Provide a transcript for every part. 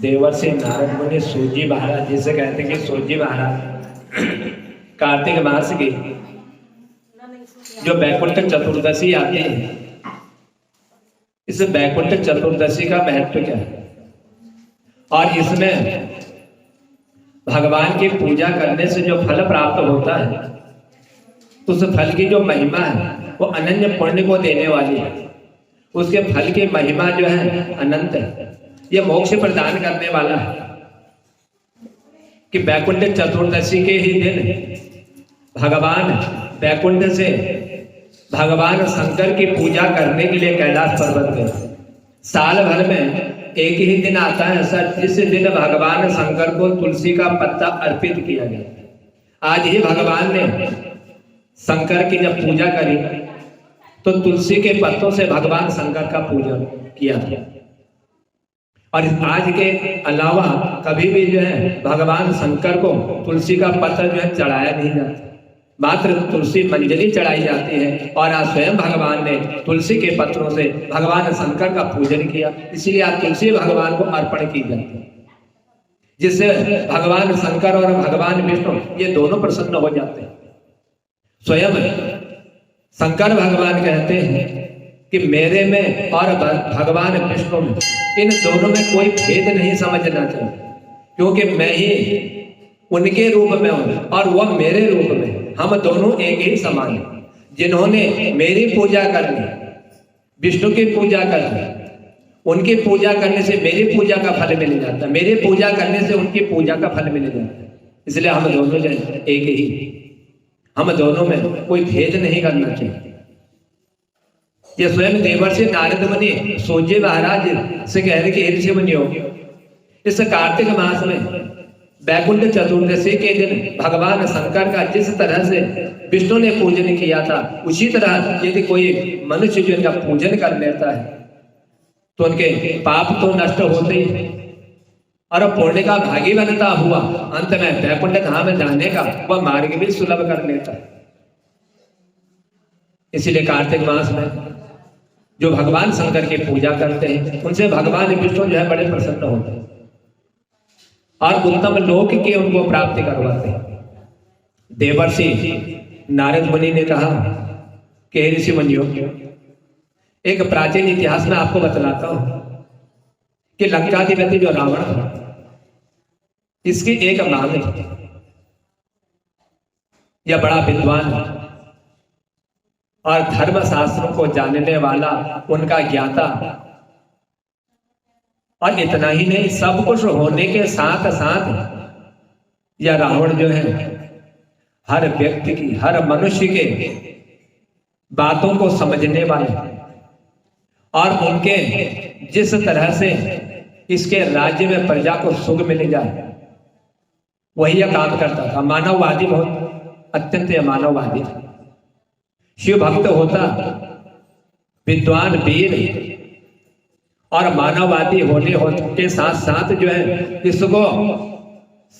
देवर्षि नारद मुनि सूजी महाराज, जिसे कहते हैं कि सूजी महाराज कार्तिक मास की जो बैकुंठ चतुर्दशी आती है, इस बैकुंठ चतुर्दशी का महत्व क्या है और इसमें भगवान की पूजा करने से जो फल प्राप्त होता है, उस फल की जो महिमा है वो अनन्य पुण्य को देने वाली है। उसके फल की महिमा जो है अनंत है, ये मोक्ष प्रदान करने वाला है। कि बैकुंठ चतुर्दशी के ही दिन भगवान बैकुंठ से भगवान शंकर की पूजा करने के लिए कैलाश पर्वत गए। साल भर में एक ही दिन आता है ऐसा जिस दिन भगवान शंकर को तुलसी का पत्ता अर्पित किया गया। आज ही भगवान ने शंकर की जब पूजा करी तो तुलसी के पत्तों से भगवान शंकर का पूजन किया था। और आज के अलावा कभी भी जो है भगवान शंकर को तुलसी का पत्र जो है चढ़ाया नहीं जाता, मात्र तुलसी मंजरी चढ़ाई जाती है। और आज स्वयं भगवान ने तुलसी के पत्रों से भगवान शंकर का पूजन किया, इसीलिए आज तुलसी भगवान को अर्पण की जाती है, जिससे भगवान शंकर और भगवान विष्णु ये दोनों प्रसन्न हो जाते हैं। स्वयं शंकर भगवान कहते हैं कि मेरे में और भगवान विष्णु में, इन दोनों में कोई भेद नहीं समझना चाहिए, क्योंकि मैं ही उनके रूप में हूं और वह मेरे रूप में, हम दोनों एक ही समान हैं। जिन्होंने मेरी पूजा कर ली, विष्णु की पूजा कर ली, उनकी पूजा करने से मेरी पूजा का फल मिल जाता है, मेरी पूजा करने से उनकी पूजा का फल मिल जाता है। इसलिए हम दोनों जो एक ही, हम दोनों में कोई भेद नहीं करना चाहिए। ये स्वयं देवर्षि नारद मुनि सूजी महाराज से कह रहे कि ऋषि मुनियों, इस कार्तिक मास में बैकुंठ चतुर्दशी के दिन भगवान शंकर का जिस तरह से विष्णु ने पूजन किया था, उसी तरह यदि कोई मनुष्य जो इनका पूजन कर लेता है तो उनके पाप तो नष्ट होते ही और पुण्य का भागी बनता हुआ अंत में बैकुंठ धाम जाने का वह मार्ग भी सुलभ कर लेता है। इसीलिए कार्तिक मास में जो भगवान शंकर की पूजा करते हैं उनसे भगवान विष्णु जो है बड़े प्रसन्न होते हैं और उत्तम लोक की उनको प्राप्ति करवाते हैं। देवर्षि नारद मुनि ने कहा कि ऋषि मुनियों, एक प्राचीन इतिहास में आपको बतलाता हूं कि लंकाधिपति जो रावण था, इसकी एक मांग थी। यह बड़ा विद्वान और धर्म शास्त्रों को जानने वाला, उनका ज्ञाता, और इतना ही नहीं, सब कुछ होने के साथ साथ यह रावण जो है हर व्यक्ति की, हर मनुष्य के बातों को समझने वाले और उनके जिस तरह से इसके राज्य में प्रजा को सुख मिल जाए वही यह काम करता था। मानववादी, बहुत अत्यंत मानववादी था, शिव भक्त होता, विद्वान, वीर और मानववादी होने के साथ साथ जो है इसको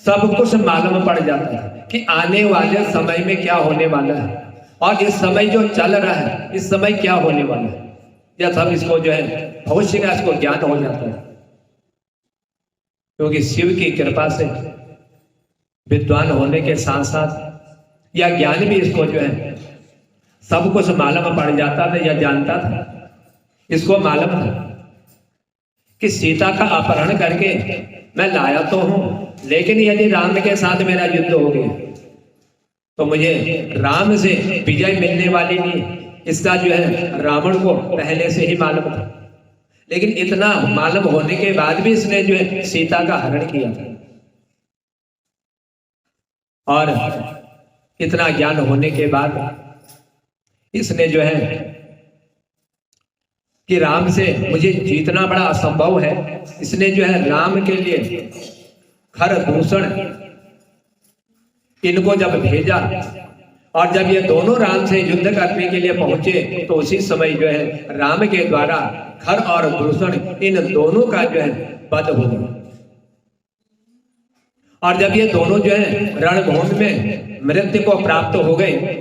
सब कुछ मालूम पड़ जाता है कि आने वाले समय में क्या होने वाला है और इस समय जो चल रहा है इस समय क्या होने वाला है, यह सब इसको जो है भविष्य का इसको ज्ञान हो जाता है। क्योंकि शिव की कृपा से विद्वान होने के साथ साथ यह ज्ञान भी इसको जो है सब कुछ मालूम पड़ जाता था, यह जानता था, इसको मालूम था कि सीता का अपहरण करके मैं लाया तो हूं, लेकिन यदि राम के साथ मेरा युद्ध हो गया तो मुझे राम से विजय मिलने वाली नहीं, इसका जो है रावण को पहले से ही मालूम था। लेकिन इतना मालूम होने के बाद भी इसने जो है सीता का हरण किया था। और इतना ज्ञान होने के बाद इसने जो है कि राम से मुझे जीतना बड़ा असंभव है, इसने जो है राम के लिए खर दूषण इनको जब भेजा और जब ये दोनों राम से युद्ध करने के लिए पहुंचे तो उसी समय जो है राम के द्वारा खर और दूषण इन दोनों का जो है वध हो गया। और जब ये दोनों जो है रणभूमि में मृत्यु को प्राप्त हो गए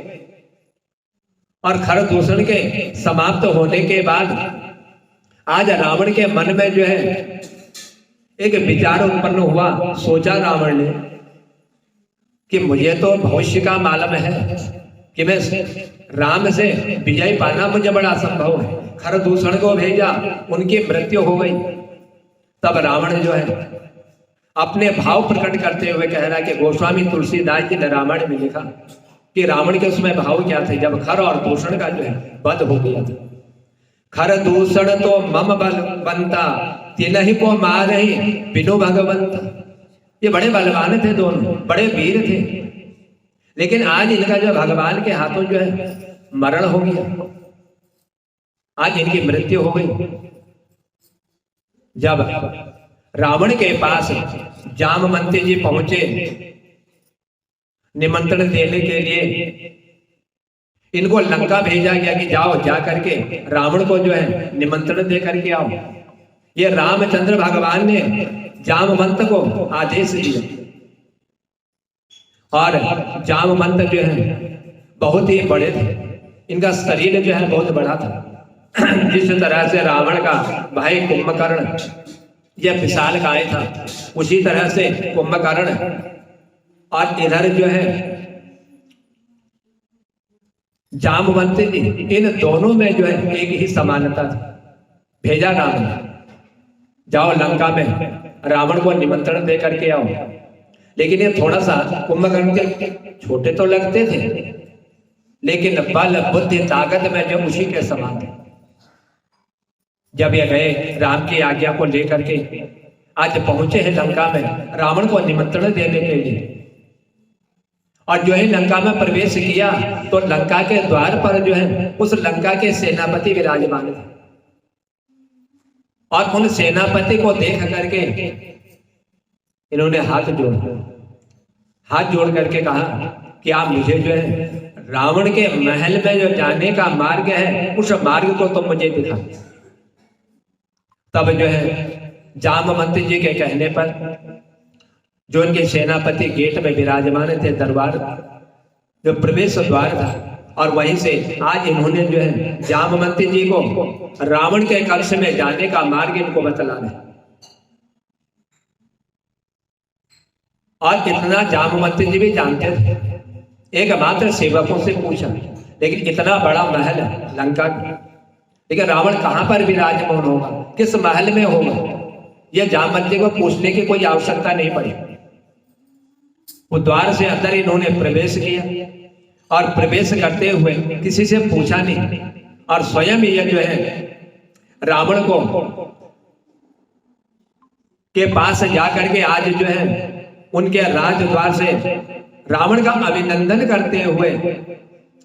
और खर दूषण के समाप्त होने के बाद आज रावण के मन में जो है एक विचार उत्पन्न हुआ, सोचा रावण ने कि मुझे तो भविष्य का मालूम है कि मैं राम से विजय पाना मुझे बड़ा असंभव है। खरदूषण को भेजा, उनकी मृत्यु हो गई। तब रावण जो है अपने भाव प्रकट करते हुए कह रहा है कि गोस्वामी तुलसीदास जी ने रामायण में लिखा कि रावण के उसमें भाव क्या थे जब खर और दूषण का जो है वध हो गया था। खर दूषण तो मम बल बनता, तिनहि को मारहि बिनु भगवंता। ये बड़े बलवान थे, दोनों बड़े वीर थे, लेकिन आज इनका जो भगवान के हाथों जो है मरण हो गया, आज इनकी मृत्यु हो गई। जब रावण के पास जामवंती जी पहुंचे निमंत्रण देने के लिए, इनको लंका भेजा गया कि जाओ जा करके रावण को जो है निमंत्रण दे करके आओ। ये रामचंद्र भगवान ने जामवंत को आदेश दिया, और जामवंत जो है बहुत ही बड़े थे, इनका शरीर जो है बहुत बड़ा था। जिस तरह से रावण का भाई कुंभकर्ण यह विशाल काय था, उसी तरह से कुंभकर्ण, और इधर जो है जामवंत जी, इन दोनों में जो है एक ही समानता थी। भेजा राम ने, जाओ लंका में रावण को निमंत्रण दे करके आओ। लेकिन ये थोड़ा सा कुंभकर्ण के छोटे तो लगते थे, लेकिन बल बुद्धि ताकत में जो उसी के समान थे। जब ये गए राम की आज्ञा को लेकर के, आज पहुंचे हैं लंका में रावण को निमंत्रण देने के लिए, और जो है लंका में प्रवेश किया तो लंका के द्वार पर जो है उस लंका के सेनापति विराजमान थे, और उन सेनापति को देख करके इन्होंने हाथ जोड़ करके कहा कि आप मुझे जो है रावण के महल में जो जाने का मार्ग है उस मार्ग को तो मुझे दिखा। तब जो है जामवंत जी के कहने पर जो उनके सेनापति गेट में विराजमान थे, दरबार जो प्रवेश द्वार था, और वहीं से आज इन्होंने जो है जामवंत जी को रावण के कक्ष में जाने का मार्ग इनको बतलाना है। और इतना जामवंत जी भी जानते थे, एक मात्र सेवकों से पूछा, लेकिन इतना बड़ा महल है लंका, लेकिन रावण कहां पर विराजमान होगा, किस महल में होगा, यह जामवंत जी को पूछने की कोई आवश्यकता नहीं पड़ी। वो द्वार से अंदर इन्होंने प्रवेश किया, और प्रवेश करते हुए किसी से पूछा नहीं, और स्वयं ये जो है रावण को के पास जाकर के आज जो है उनके राजद्वार से रावण का अभिनंदन करते हुए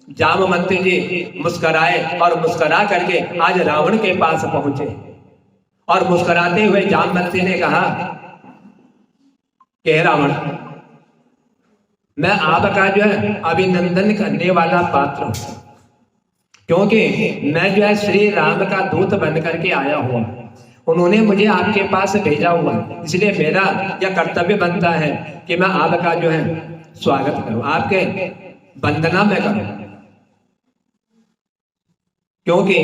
जामवंत जी मुस्कुराए, और मुस्कुरा करके आज रावण के पास पहुंचे। और मुस्कुराते हुए जामवंत ने कहा कि रावण, मैं आपका जो है अभिनंदन करने वाला पात्र हूं, क्योंकि मैं जो है श्री राम का दूत बन करके आया हुआ, उन्होंने मुझे आपके पास भेजा हुआ, इसलिए मेरा यह कर्तव्य बनता है कि मैं आपका जो है स्वागत करूं, आपके वंदना में करूं, क्योंकि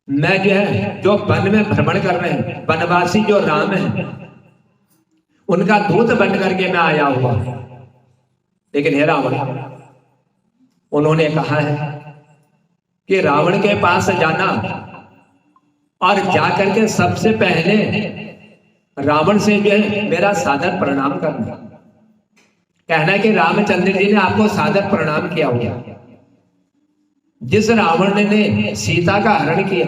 मैं जो है जो वन में भ्रमण कर रहे हैं, वनवासी जो राम है उनका दूत बन करके मैं आया हुआ। लेकिन हे रावण, उन्होंने कहा है कि रावण के पास जाना और जाकर के सबसे पहले रावण से जो है मेरा सादर प्रणाम करना, कहना कि रामचंद्र जी ने आपको सादर प्रणाम किया हुआ। जिस रावण ने सीता का हरण किया,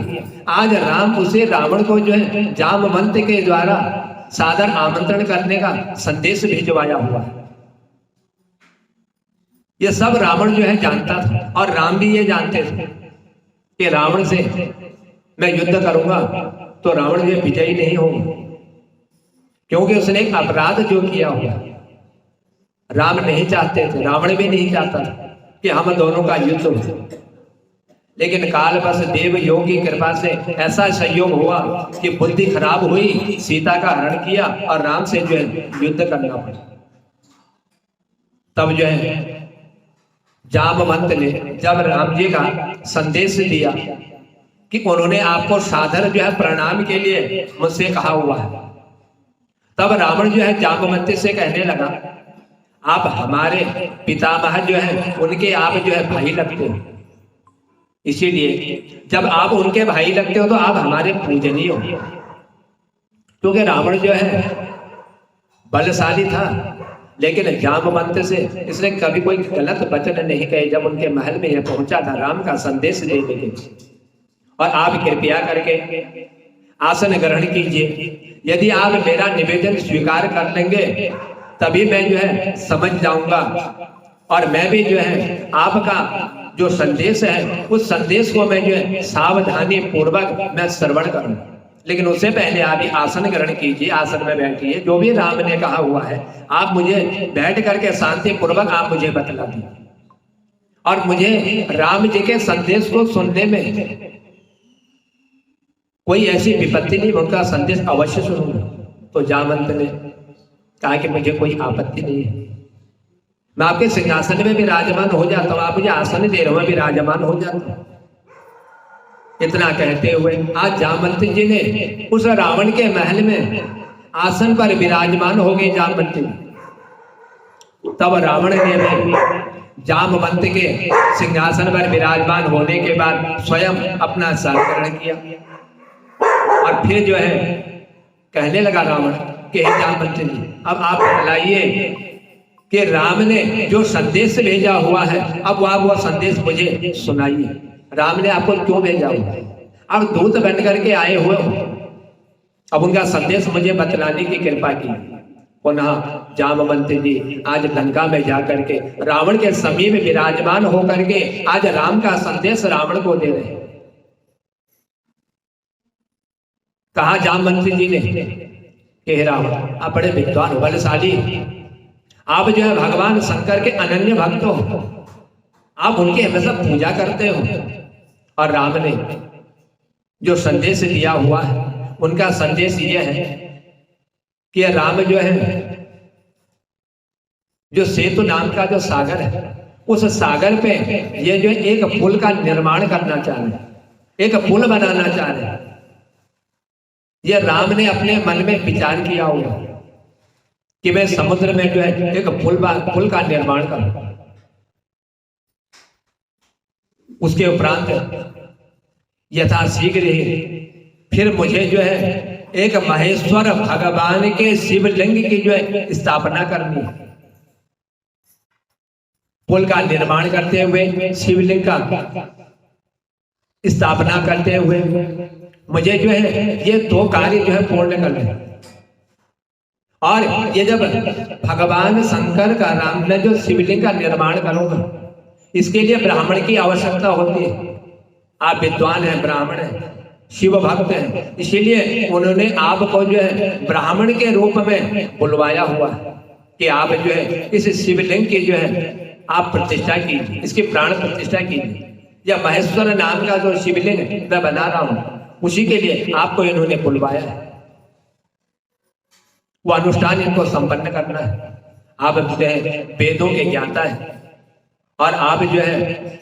आज राम उसे रावण को जो है जामवंत के द्वारा सादर आमंत्रण करने का संदेश भिजवाया हुआ है। ये सब रावण जो है जानता था, और राम भी ये जानते थे कि रावण से मैं युद्ध करूंगा तो रावण जो विजयी नहीं होगा, क्योंकि उसने एक अपराध जो किया हुआ। राम नहीं चाहते थे, रावण भी नहीं चाहता था कि हम दोनों का युद्ध हो, लेकिन काल बस देव योग की कृपा से ऐसा संयोग हुआ कि बुद्धि खराब हुई, सीता का हरण किया और राम से जो है युद्ध करना पड़ा। तब जो है जामवंत ने जब राम जी का संदेश दिया कि उन्होंने आपको सादर जो है प्रणाम के लिए मुझसे कहा हुआ है, तब रावण जो है जामवंत से कहने लगा, आप हमारे पितामह जो है उनके आप जो है भाई लगते हो, इसीलिए जब आप उनके भाई लगते हो तो आप हमारे पूजनीय हो। क्योंकि रावण जो है बलशाली था, लेकिन जामवंत से इसने कभी कोई गलत वचन नहीं कहे। जब उनके महल में यह पहुंचा था राम का संदेश देने के, और आप कृपया करके आसन ग्रहण कीजिए, यदि आप मेरा निवेदन स्वीकार कर लेंगे तभी मैं जो है समझ जाऊंगा, और मैं भी जो है आपका जो संदेश है उस संदेश को मैं जो है सावधानी पूर्वक मैं श्रवण करूं। लेकिन उससे पहले आप ही आसन ग्रहण कीजिए, आसन में बैठिए, जो भी राम ने कहा हुआ है आप मुझे बैठ करके शांति पूर्वक आप मुझे बतला दीजिए, और मुझे राम जी के संदेश को सुनने में कोई ऐसी विपत्ति नहीं, उनका संदेश अवश्य सुनूंगा। तो जामवंत ने कहा कि मुझे कोई आपत्ति नहीं है, मैं आपके सिंहासन में विराजमान हो जाता हूं, आप मुझे आसन दे रहे हो, मैं विराजमान हो जाता हूं। इतना कहते हुए आज जामवंत जी ने उस रावण के महल में आसन पर विराजमान हो गए जामवंत जी। तब रावण ने भी जामवंत के सिंहासन पर विराजमान होने के बाद स्वयं अपना सालकरण किया, और फिर जो है कहने लगा रावण कि हे जामवंत जी, अब आप बतलाइए कि राम ने जो संदेश भेजा हुआ है अब आप वो संदेश मुझे सुनाइए। राम ने आपको क्यों भेजा हुआ, अब दूत बन करके आए हुए हो, अब उनका संदेश मुझे बतलाने की कृपा की। पुनः जामवंत जी आज लंका में जाकर के रावण के समीप विराजमान होकर के आज राम का संदेश रावण को दे रहे हैं। कहा जामवंत जी ने कि हे रावण, आप बड़े विद्वान बलशाली, आप जो है भगवान शंकर के अनन्य भक्त हो, आप उनकी हमेशा पूजा करते हो, और राम ने जो संदेश दिया हुआ है उनका संदेश ये है कि राम जो है जो सेतु नाम का जो सागर है उस सागर पे ये जो एक पुल का निर्माण करना चाह रहे हैं, एक पुल बनाना चाह रहे हैं। ये राम ने अपने मन में विचार किया हुआ कि मैं समुद्र में जो है एक पुल का निर्माण करूं। उसके उपरांत यथाशीघ्र ही फिर मुझे जो है एक महेश्वर भगवान के शिवलिंग की जो है स्थापना करनी है। पुल का निर्माण करते हुए, शिवलिंग का स्थापना करते हुए मुझे जो है ये दो कार्य जो है पूर्ण करने हैं। और ये जब भगवान शंकर का राम ने जो शिवलिंग का निर्माण करूंगा, इसके लिए ब्राह्मण की आवश्यकता होती है। आप विद्वान हैं, ब्राह्मण हैं, शिव भक्त हैं, इसीलिए उन्होंने आपको जो है ब्राह्मण के रूप में बुलवाया हुआ है कि आप जो है इस शिवलिंग की जो है आप प्रतिष्ठा कीजिए, इसकी प्राण प्रतिष्ठा कीजिए। या महेश्वर नाम का जो शिवलिंग मैं बना रहा हूं, उसी के लिए आपको इन्होंने बुलवाया है। वो अनुष्ठान इनको संपन्न करना है। आप जो है वेदों के ज्ञाता है, और आप जो है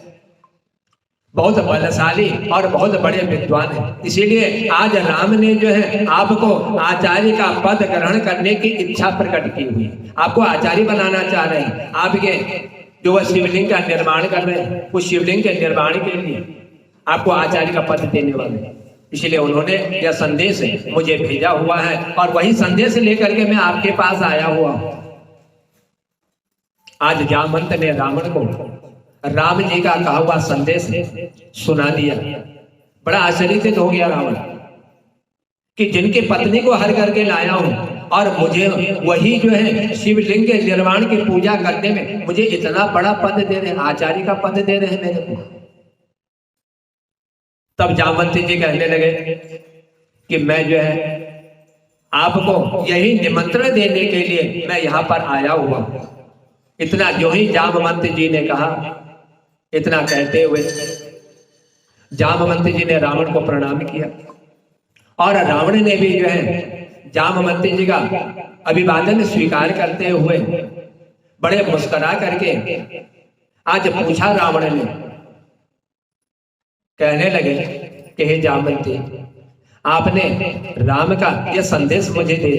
बहुत बलशाली और बहुत बड़े विद्वान हैं, इसीलिए आज राम ने जो है आपको आचार्य का पद ग्रहण करने की इच्छा प्रकट की हुई, आपको आचार्य बनाना चाह रहे हैं। आपके जो वह शिवलिंग का निर्माण कर रहे हैं, उस शिवलिंग के निर्माण के लिए आपको आचार्य का पद देने वाले हैं। इसलिए उन्होंने यह संदेश मुझे भेजा हुआ है, और वही संदेश लेकर के मैं आपके पास आया हुआ हूं। आज जामवंत ने रावण को राम जी का कहा हुआ संदेश सुना दिया। बड़ा आश्चर्यचकित हो गया रावण कि जिनकी पत्नी को हर करके लाया हूं, और मुझे वही जो है शिवलिंग के निर्माण की पूजा करने में मुझे इतना बड़ा पद दे रहे हैं, आचार्य का पद दे रहे हैं मेरे को। तब जामवंत जी कहने लगे कि मैं जो है आपको यही निमंत्रण देने के लिए मैं यहां पर आया हुआ। इतना जो ही जामवंत जी ने कहा, इतना कहते हुए जामवंत जी ने रावण को प्रणाम किया, और रावण ने भी जो है जामवंत जी का अभिवादन स्वीकार करते हुए बड़े मुस्कुरा करके आज पूछा रावण ने, कहने लगे कि हे जामवंत, आपने राम का यह संदेश मुझे दे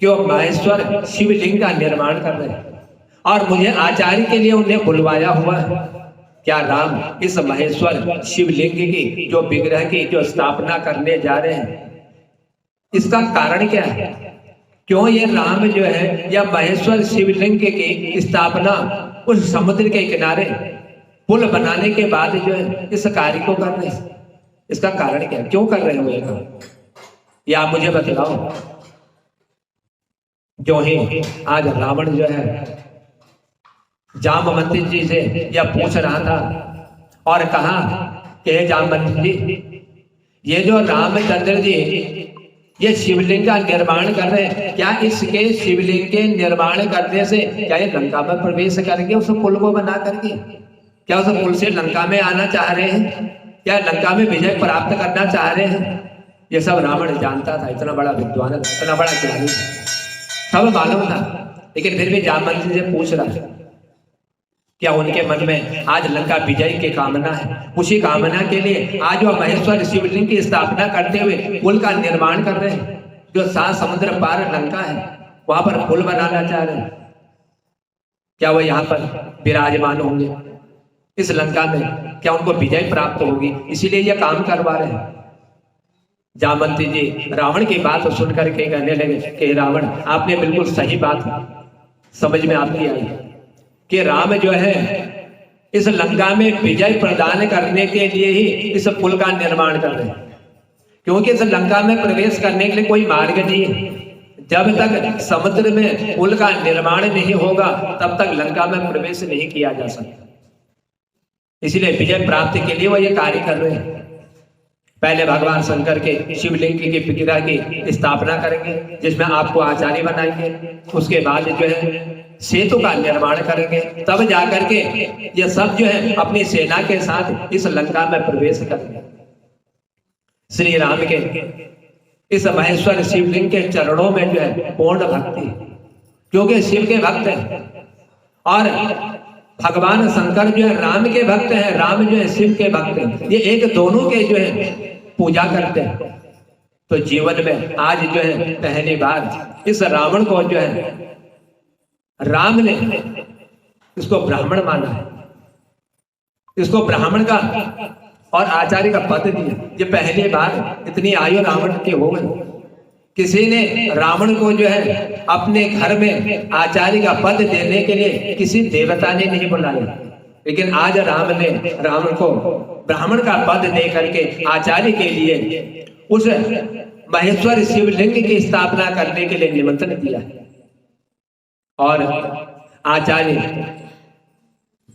कि वो महेश्वर शिवलिंग का निर्माण कर रहे हैं और मुझे आचार्य के लिए उन्हें बुलवाया हुआ है। क्या राम इस महेश्वर शिवलिंग की जो विग्रह की जो स्थापना करने जा रहे हैं, इसका कारण क्या है? क्यों ये राम जो है या महेश्वर शिवलिंग की स्थापना उस समुद्र के किनारे पुल बनाने के बाद जो है इस कार्य को कर रहे हैं? इसका कारण क्या है? क्यों कर रहे हो ये काम? या आप मुझे बतलाओ। जो ही आज रावण जो है जामवंती जी से यह पूछ रहा था और कहा कि जामवंती जी, ये जो रामचंद्र जी ये शिवलिंग का निर्माण कर रहे हैं, क्या इसके शिवलिंग के निर्माण करने से क्या ये लंका में प्रवेश करके उस पुल को बना करके क्या उस पुल से लंका में आना चाह रहे हैं? क्या लंका में विजय प्राप्त करना चाह रहे हैं? ये सब रावण जानता था। इतना बड़ा विद्वान, इतना बड़ा ज्ञानी, सब मालूम था। लेकिन फिर भी जामवंती से पूछ रहा है, क्या उनके मन में आज लंका विजय की कामना है? उसी कामना के लिए आज वह महेश्वर शिवलिंग की स्थापना करते हुए पुल का निर्माण कर रहे हैं। जो 7 समुद्र पार लंका है वहां पर पुल बनाना चाह रहे हैं। क्या वो यहाँ पर विराजमान होंगे इस लंका में? क्या उनको विजय प्राप्त होगी? इसीलिए यह काम करवा रहे हैं। जामवंती जी रावण की बात सुन करके कहने लगे कि रावण, आपने बिल्कुल सही बात समझ में आपकी आई कि राम जो है इस लंका में विजय प्रदान करने के लिए ही इस पुल का निर्माण कर रहे हैं। क्योंकि इस लंका में प्रवेश करने के लिए कोई मार्ग नहीं है। जब तक समुद्र में पुल का निर्माण नहीं होगा तब तक लंका में प्रवेश नहीं किया जा सकता। इसलिए विजय प्राप्ति के लिए वो ये कार्य कर रहे हैं। पहले भगवान शंकर के शिवलिंग की विग्रह की स्थापना करेंगे जिसमें आपको आचार्य बनाएंगे। उसके बाद जो है सेतु का निर्माण करेंगे। तब जाकर के ये सब जो है अपनी सेना के साथ इस लंका में प्रवेश करेंगे। श्री राम के इस महेश्वर शिवलिंग के चरणों में जो है पूर्ण भक्ति, क्योंकि शिव के भक्त हैं और भगवान शंकर जो है राम के भक्त हैं, राम जो है शिव के भक्त हैं। ये एक दोनों के जो है पूजा करते हैं। तो जीवन में आज जो है पहली बार इस रावण को जो है राम ने इसको ब्राह्मण माना है, इसको ब्राह्मण का और आचार्य का पद दिया। ये पहली बार इतनी आयु रावण की हो गई, किसी ने रावण को जो है अपने घर में आचार्य का पद देने के लिए किसी देवता ने नहीं बुलाया। लेकिन आज राम ने रावण को ब्राह्मण का पद दे करके आचार्य के लिए उस महेश्वर शिवलिंग की स्थापना करने के लिए निमंत्रण दिया और आचार्य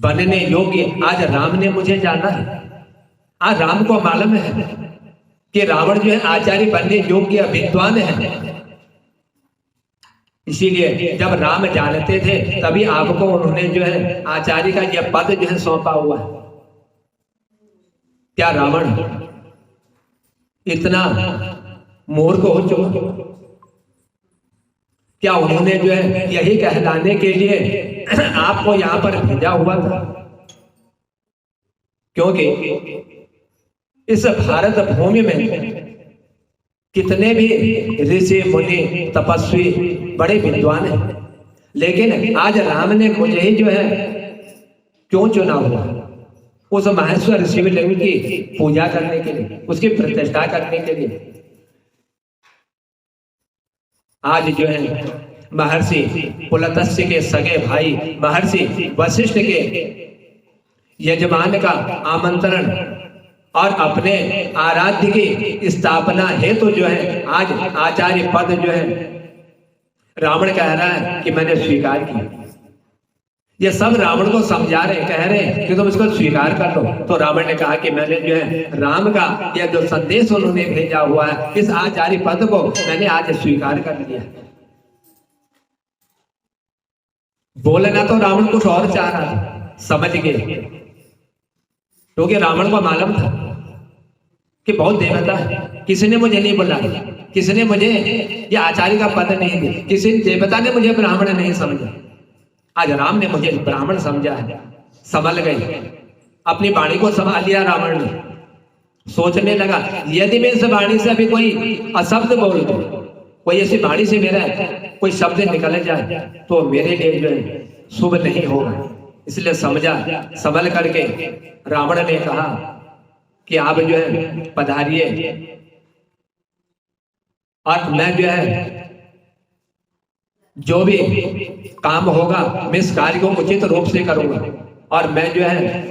बनने योग्य आज राम ने मुझे जाना है। आज राम को मालूम है कि रावण जो है आचार्य बनने योग्य विद्वान है। इसीलिए जब राम जानते थे तभी आपको उन्होंने जो है आचार्य का यह पद जो है सौंपा हुआ है। क्या रावण इतना मूर्ख हो चुका? क्या उन्होंने जो है यही कहलाने के लिए आपको यहां पर भेजा हुआ था? क्योंकि इस भारत भूमि में कितने भी ऋषि मुनि तपस्वी बड़े विद्वान हैं, लेकिन आज राम ने मुझे ही जो है क्यों चुना हुआ? उस महेश्वर शिवलिंग की पूजा करने के लिए, उसकी प्रतिष्ठा करने के लिए। आज जो है महर्षि पुलत्स्य के सगे भाई महर्षि वशिष्ठ के यजमान का आमंत्रण और अपने आराध्य की स्थापना हेतु तो जो है आज आचार्य पद जो है रावण कह रहा है कि मैंने स्वीकार किया। ये सब रावण को समझा रहे, कह रहे हैं कि तुम इसको स्वीकार कर लो। तो रावण ने कहा कि मैंने जो है राम का यह जो संदेश उन्होंने भेजा हुआ है, इस आचार्य पद को मैंने आज स्वीकार कर लिया। बोलना तो रावण कुछ और चाह रहा था, समझ गए, क्योंकि रावण को मालूम था कि बहुत देवता है, किसी ने मुझे नहीं बुलाया, किसी ने मुझे यह आचार्य का पद नहीं दिया, किसी देवता ने मुझे ब्राह्मण नहीं समझा। आज राम ने मुझे ब्राह्मण समझा है। संभल गए, अपनी वाणी को संभाल लिया रावण ने। सोचने लगा यदि मैं इस वाणी से अभी कोई अशब्द बोल दूं, कोई ऐसी वाणी से मेरा कोई शब्द निकल जाए तो मेरे लिए जो है शुभ नहीं होगा। इसलिए संभल करके रावण ने कहा कि आप जो है पधारिए और मैं जो है जो भी काम होगा मैं इस कार्य को उचित रूप से करूंगा। और मैं जो है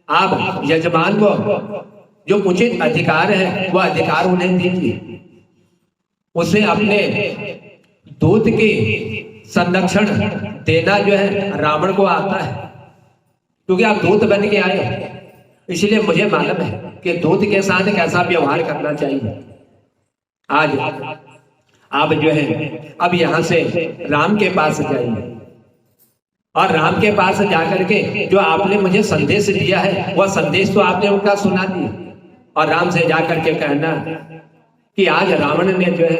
आप यजमान को जो उचित अधिकार है वह अधिकार उन्हें दीजिए। उसे अपने दूत की संरक्षण देना जो है रावण को आता है, क्योंकि आप दूत बन के आए हो। इसलिए मुझे मालूम है कि दूत के साथ कैसा व्यवहार करना चाहिए। आज आप जो है अब यहां से राम के पास जाइए और राम के पास जाकर के जो आपने मुझे संदेश दिया है वह संदेश तो आपने उनका सुना दिया। और राम से जाकर के कहना कि आज रावण ने जो है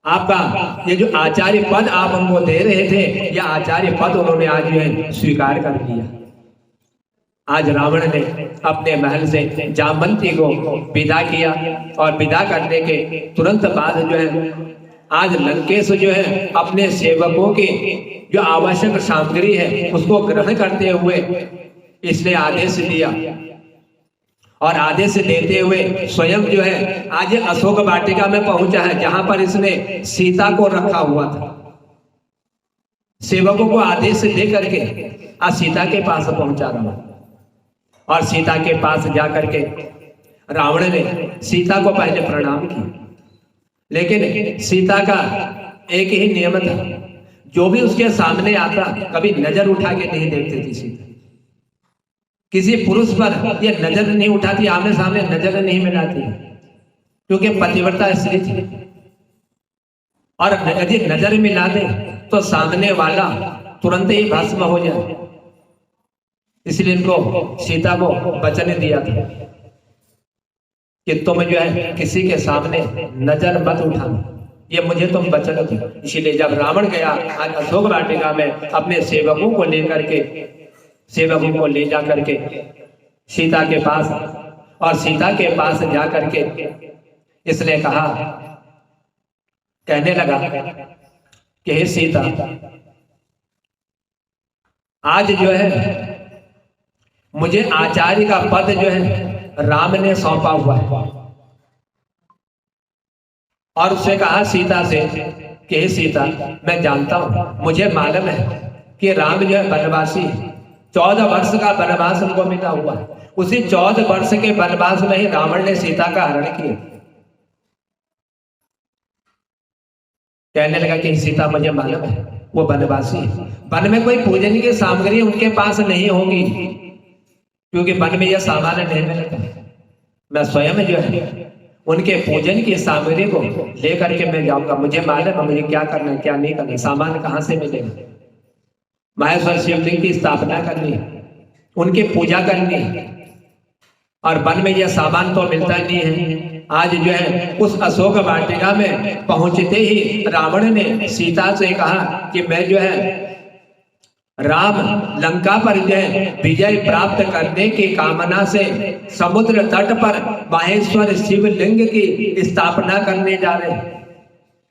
आपका ये जो आचार्य पद आप हमको दे रहे थे, यह आचार्य पद उन्होंने आज जो है स्वीकार कर लिया। आज रावण ने अपने महल से जामवंती को विदा किया और विदा करने के तुरंत बाद जो है आज लंकेश जो है अपने सेवकों की जो आवश्यक सामग्री है उसको ग्रहण करते हुए इसने आदेश दिया। और आदेश देते हुए स्वयं जो है आज अशोक वाटिका में पहुंचा है, जहां पर इसने सीता को रखा हुआ था। सेवकों को आदेश दे करके आज सीता के पास पहुंचा रहा। और सीता के पास जाकर के रावण ने सीता को पहले प्रणाम किया, लेकिन सीता का एक ही नियम था, जो भी उसके सामने आता कभी नजर उठा के नहीं देखती थी सीता। किसी पुरुष पर यह नजर नहीं उठाती, आमने सामने नजर नहीं मिलाती, क्योंकि पतिव्रता स्त्री थी। और यदि नजर मिला दे तो सामने वाला तुरंत ही भस्म हो जाए। इसलिए इनको सीता को वचन दिया था कि तुम जो है किसी के सामने नजर मत उठाना, ये मुझे तुम वचन दो। इसीलिए जब रावण गया आज अशोक वाटिका में अपने सेवकों को लेकर के ले जा करके सीता के पास, और सीता के पास जा करके इसने कहा, कहने लगा कि हे सीता, आज जो है मुझे आचार्य का पद जो है राम ने सौंपा हुआ है। और उससे कहा सीता से कि हे सीता, मैं जानता हूं, मुझे मालूम है कि राम जो है वनवासी, 14 वर्ष का वनवास उनको मिला हुआ है। उसी 14 वर्ष के वनवास में ही रावण ने सीता का हरण किया। कहने लगा कि सीता, मुझे मालूम है वो वनवासी है, वन में कोई पूजन की सामग्री उनके पास नहीं होगी, क्योंकि वन में यह सामान नहीं मिलता। मैं स्वयं जो है उनके पूजन की सामग्री को लेकर के मैं जाऊंगा। मुझे मालूम है मुझे क्या करना है क्या नहीं करना, सामान कहां से मिलेगा। माहेश्वर शिवलिंग की स्थापना करनी है, उनकी पूजा करनी है, और वन में यह सामान तो मिलता नहीं है। आज जो है उस अशोक वाटिका में पहुंचते ही रावण ने सीता से कहा कि मैं जो है राम लंका पर जो है विजय प्राप्त करने की कामना से समुद्र तट पर माहेश्वर शिवलिंग की स्थापना करने जा रहे हैं।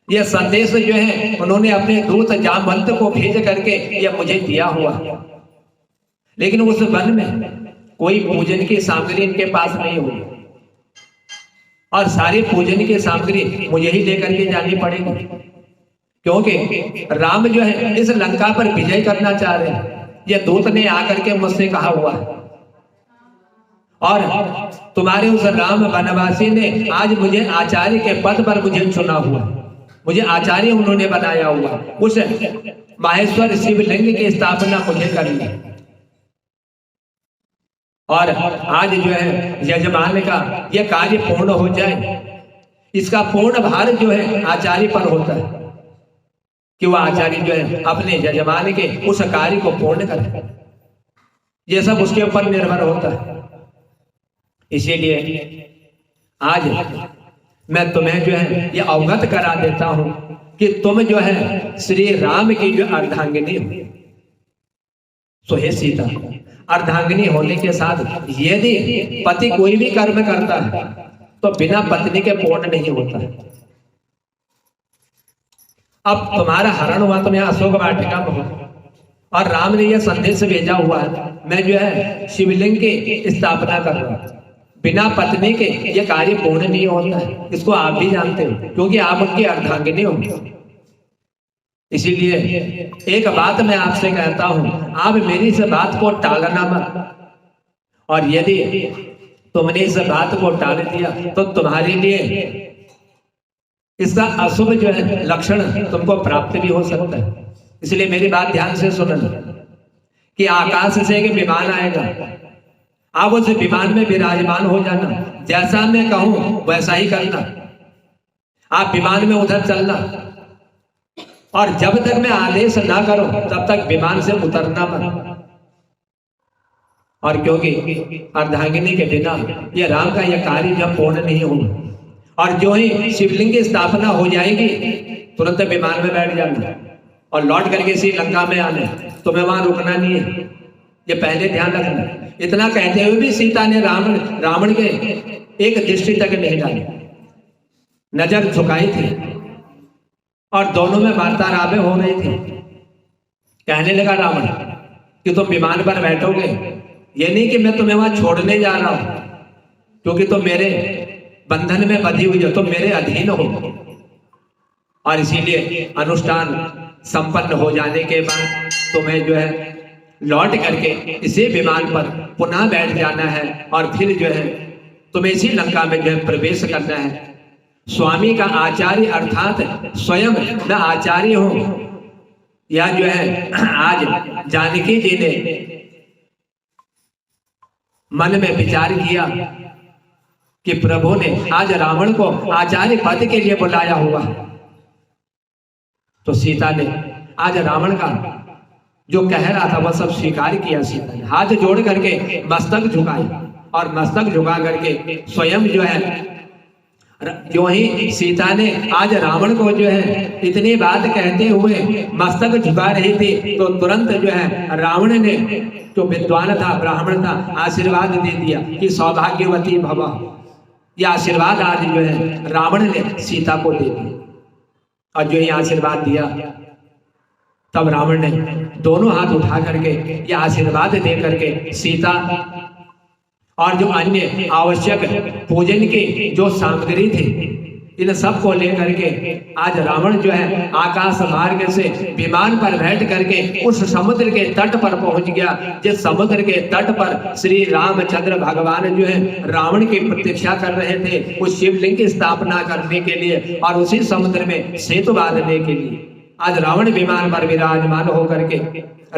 यह संदेश जो है उन्होंने अपने दूत जामवंत को भेज करके यह मुझे दिया हुआ, लेकिन उस वन में कोई पूजन की सामग्री इनके पास नहीं हुई, और सारी पूजन की सामग्री मुझे ही लेकर के जानी पड़ेगी, क्योंकि राम जो है इस लंका पर विजय करना चाह रहे हैं। यह दूत ने आकर के मुझसे कहा हुआ है, और तुम्हारे उस राम वनवासी ने आज मुझे आचार्य के पद पर मुझे चुना हुआ, मुझे आचार्य उन्होंने बनाया हुआ। उस माहेश्वर शिवलिंग की स्थापना मुझे करनी है, और आज जो है यजमान का यह कार्य पूर्ण हो जाए, इसका पूर्ण भार जो है आचार्य पर होता है, कि वह आचार्य जो है अपने यजमान के उस कार्य को पूर्ण करे। यह सब उसके ऊपर निर्भर होता है। इसीलिए आज मैं तुम्हें जो है ये अवगत करा देता हूं कि तुम जो है श्री राम की जो अर्धांगिनी हो। सो हे सीता, अर्धांगिनी होने के साथ यदि पति कोई भी कर्म करता है तो बिना पत्नी के पूर्ण नहीं होता है। अब तुम्हारा हरण हुआ, तुम यहाँ अशोक वाटिका में हो, और राम ने यह संदेश भेजा हुआ है, मैं जो है शिवलिंग की स्थापना कर रहा हूं। बिना पत्नी के ये कार्य पूर्ण नहीं होता है, इसको आप भी जानते हो, क्योंकि आप उनकी अर्धांगिनी हो। इसीलिए एक बात मैं आपसे कहता हूं, आप मेरी इस बात को टालना मत, और यदि तुमने इस बात को टाल दिया तो तुम्हारे लिए इसका अशुभ जो है लक्षण तुमको प्राप्त भी हो सकता है। इसलिए मेरी बात ध्यान से सुनना कि आकाश से एक विमान आएगा, आप उस विमान में विराजमान हो जाना, जैसा मैं कहूं वैसा ही करना। आप विमान में उधर चलना, और जब तक मैं आदेश ना करूं तब तक विमान से उतरना मत। और क्योंकि अर्धांगिनी के बिना ये राम का यह कार्य जब पूर्ण नहीं होगा, और जो ही शिवलिंग की स्थापना हो जाएगी तुरंत विमान में बैठ जाना और लौट करके श्रीलंका में आना, तुम्हें वहां रुकना नहीं है, ये पहले ध्यान रखना। इतना कहते हुए भी सीता ने रावण के एक दृष्टि तक नहीं डाली, नजर झुकाई थी, और दोनों में वार्तालापें हो रही थी। कहने लगा रावण कि तुम विमान पर बैठोगे, ये नहीं कि मैं तुम्हें वहां छोड़ने जा रहा हूं, क्योंकि तुम मेरे बंधन में बंधी हुई हो, तुम मेरे अधीन हो। और इसीलिए अनुष्ठान संपन्न हो जाने के बाद तुम्हें जो है लौट करके इसी विमान पर पुनः बैठ जाना है, और फिर जो है तुम्हें इसी लंका में जो है प्रवेश करना है। स्वामी का आचार्य अर्थात स्वयं मैं आचार्य हूं, यह जो है आज जानकी जी ने मन में विचार किया कि प्रभु ने आज रावण को आचार्य पद के लिए बुलाया हुआ है। तो सीता ने आज रावण का जो कह रहा था वह सब स्वीकार किया। सीता ने हाथ जोड़ करके मस्तक झुकाई, और मस्तक झुका करके स्वयं जो है, जो ही सीता ने आज रावण को जो है इतनी बात कहते हुए मस्तक झुका रही थी, तो तुरंत जो है रावण ने, जो विद्वान था, ब्राह्मण था, आशीर्वाद दे दिया कि सौभाग्यवती भव। यह आशीर्वाद आज जो है रावण ने सीता को दे दिया, और जो ही आशीर्वाद दिया तब रावण ने दोनों हाथ उठा करके यह आशीर्वाद दे करके सीता और जो अन्य आवश्यक पूजन की जो सामग्री थी, इन सब को लेकर के आज रावण जो है आकाश मार्ग से विमान पर बैठ करके उस समुद्र के तट पर पहुंच गया, जिस समुद्र के तट पर श्री रामचंद्र भगवान जो है रावण की प्रतीक्षा कर रहे थे उस शिवलिंग की स्थापना करने के लिए, और उसी समुद्र में सेतु बांधने के लिए आज रावण विमान पर विराजमान होकर के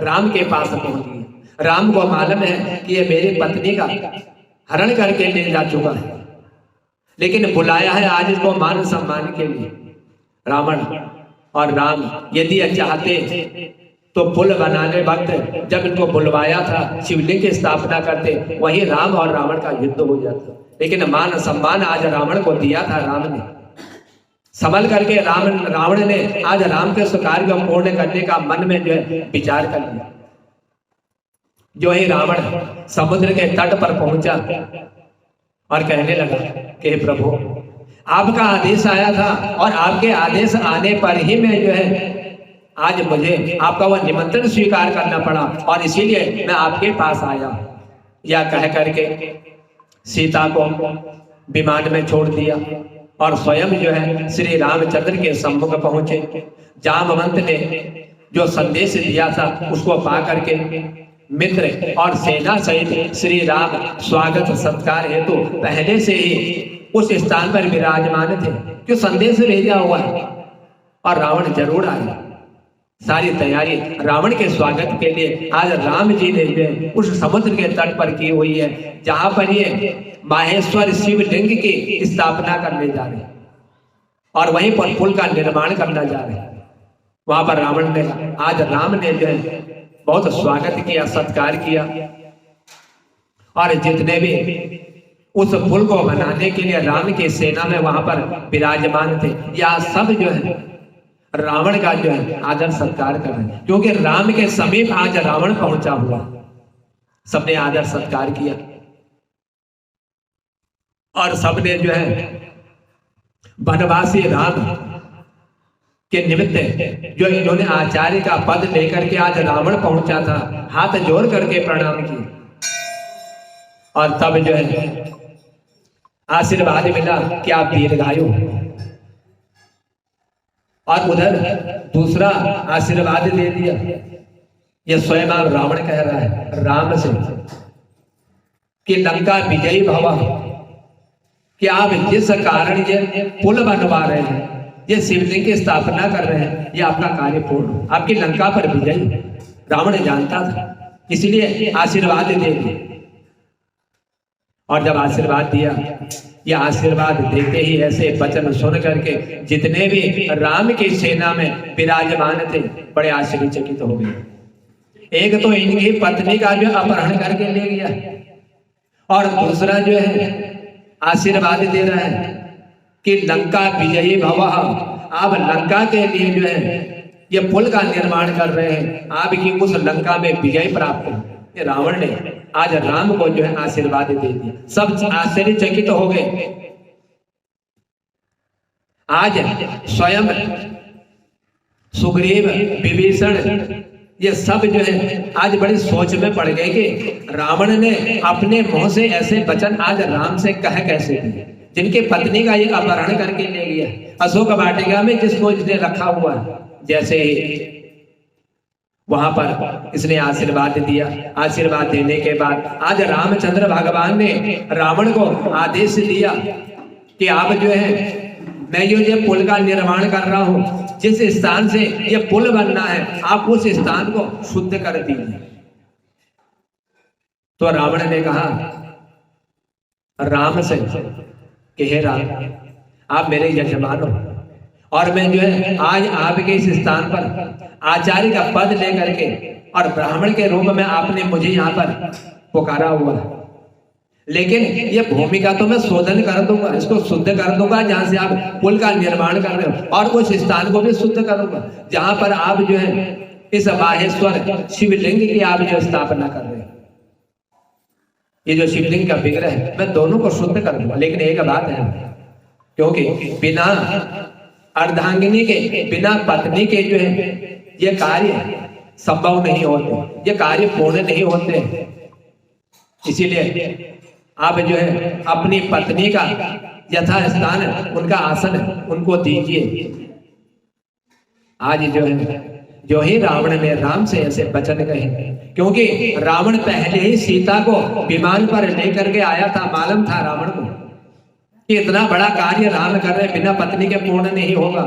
राम के पास पहुंच गए। राम को मालूम है कि ये मेरी पत्नी का हरण करके ले जा चुका है, लेकिन बुलाया है आज इसको मान सम्मान के लिए। रावण और राम यदि चाहते तो पुल बनाने वक्त जब इनको बुलवाया था शिवलिंग की स्थापना करते, वही राम और रावण का युद्ध हो जाता, लेकिन मान सम्मान आज रावण को दिया था राम ने। संभल करके रावण ने आज राम के कार्य को पूर्ण करने का मन में जो है विचार कर लिया। जो ही रावण समुद्र के तट पर पहुंचा और कहने लगा कि प्रभु आपका आदेश आया था, और आपके आदेश आने पर ही मैं जो है आज मुझे आपका वह निमंत्रण स्वीकार करना पड़ा, और इसीलिए मैं आपके पास आया। यह कह करके सीता को विमान में छोड़ दिया और स्वयं जो है श्री रामचंद्र के सम्मुख पहुंचे। जामवंत ने जो संदेश दिया था उसको पा करके मित्र और सेना सहित श्री राम स्वागत सत्कार हेतु पहले से ही उस स्थान पर विराजमान थे, क्यों संदेश भेजा हुआ है, और रावण जरूर आया। सारी तैयारी रावण के स्वागत के लिए आज राम जी ने उस समुद्र के तट पर की हुई है, जहां पर ये माहेश्वर शिवलिंग की स्थापना करने जा रहे हैं, और वहीं पर पुल का निर्माण करना जा रहे हैं। वहां पर रावण ने आज राम ने जो है बहुत स्वागत किया, सत्कार किया, और जितने भी उस पुल को बनाने के लिए राम की सेना में वहां पर विराजमान थे, यह सब जो है रावण का जो है आदर सत्कार कर रहे हैं, क्योंकि राम के समीप आज रावण पहुंचा हुआ। सबने आदर सत्कार किया, और सबने जो है वनवासी राम के निमित्त जो इन्होंने आचार्य का पद लेकर के आज रावण पहुंचा था, हाथ जोड़ करके प्रणाम किया और तब जो है आशीर्वाद मिला कि आप दीर्घायु। और उधर दूसरा आशीर्वाद दे दिया, ये स्वयं आप रावण कह रहा है राम से कि लंका विजयी भवा, कि आप जिस कारण ये पुल बनवा रहे हैं, ये शिवलिंग की स्थापना कर रहे हैं, ये आपका कार्य पूर्ण, आपकी लंका पर विजयी। रावण जानता था, इसलिए आशीर्वाद दे दिए। और जब आशीर्वाद दिया, ये आशीर्वाद देते ही ऐसे वचन सुन करके जितने भी राम की सेना में विराजमान थे बड़े आश्चर्यचकित हो गए। एक तो इनकी पत्नी का जो अपहरण करके ले गया, और दूसरा जो है आशीर्वाद दे रहा है कि लंका विजयी भवः, आप लंका के लिए जो है ये पुल का निर्माण कर रहे हैं, आपकी उस लंका में विजय प्राप्त हो। ये रावण ने आज राम को जो है आशीर्वाद दे दिया। सब आश्चर्यचकित हो गए। आज स्वयं सुग्रीव, विभीषण, ये सब जो है आज बड़ी सोच में पड़ गए कि रावण ने अपने मुंह से ऐसे वचन आज राम से कह कैसे दिए, जिनके पत्नी का ये अपहरण करके ले गया अशोक वाटिका में, जिसको इसने रखा हुआ है। जैसे ही वहां पर इसने आशीर्वाद दिया, आशीर्वाद देने के बाद आज रामचंद्र भगवान ने रावण को आदेश दिया कि आप जो है, मैं ये पुल का निर्माण कर रहा हूं, जिस स्थान से ये पुल बनना है आप उस स्थान को शुद्ध कर दीजिए। तो रावण ने कहा राम से कि हे राम, आप मेरे यजमान हो, और मैं जो है आज आपके इस स्थान पर आचार्य का पद लेकर के और ब्राह्मण के रूप में आपने मुझे यहाँ पर पुकारा हुआ है, लेकिन ये भूमि का तो मैं शोधन कर दूंगा, इसको शुद्ध कर दूंगा, जहां से आप पुल का निर्माण कर रहे हो, और उस स्थान को भी शुद्ध करूंगा जहां पर आप जो है इस माहेश्वर शिवलिंग की आप जो स्थापना कर रहे हो। ये जो शिवलिंग का विग्रह है मैं दोनों को शुद्ध कर दूंगा। लेकिन एक बात है, क्योंकि बिना अर्धांगिनी के, बिना पत्नी के जो है ये कार्य संभव नहीं होते, ये कार्य पूर्ण नहीं होते। इसीलिए आप जो है अपनी पत्नी का यथा स्थान, उनका आसन उनको दीजिए। आज जो है, जो ही रावण ने राम से ऐसे वचन कहे, क्योंकि रावण पहले ही सीता को विमान पर लेकर के आया था, मालूम था रावण को कि इतना बड़ा कार्य राम कर रहे बिना पत्नी के पूर्ण नहीं होगा,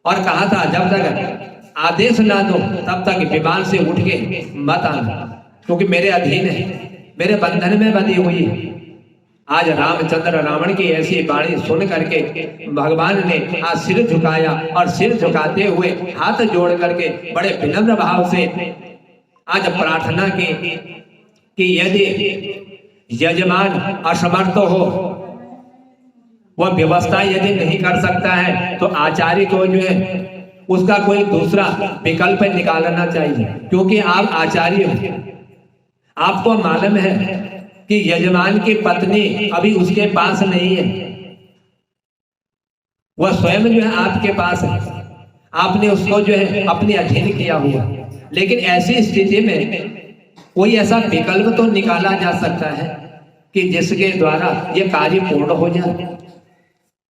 और कहा था जब तक आदेश ना दो तब तक विमान से उठ के मत आना, क्योंकि मेरे अधीन है, मेरे बंधन में बंधी हुई। आज रामचंद्र रावण की ऐसी वाणी सुन करके भगवान ने आज सिर झुकाया, और सिर झुकाते हुए हाथ जोड़ करके बड़े विनम्र भाव से आज प्रार्थना की कि यदि यजमान असमर्थ हो, वह व्यवस्था यदि नहीं कर सकता है, तो आचार्य को जो है उसका कोई दूसरा विकल्प निकालना चाहिए। क्योंकि आप आचार्य हो, आपको मालूम है कि यजमान की पत्नी अभी उसके पास नहीं है, वह स्वयं जो है आपके पास है, आपने उसको जो है अपने अधीन किया हुआ। लेकिन ऐसी स्थिति में कोई ऐसा विकल्प तो निकाला जा सकता है कि जिसके द्वारा ये कार्य पूर्ण हो जाए।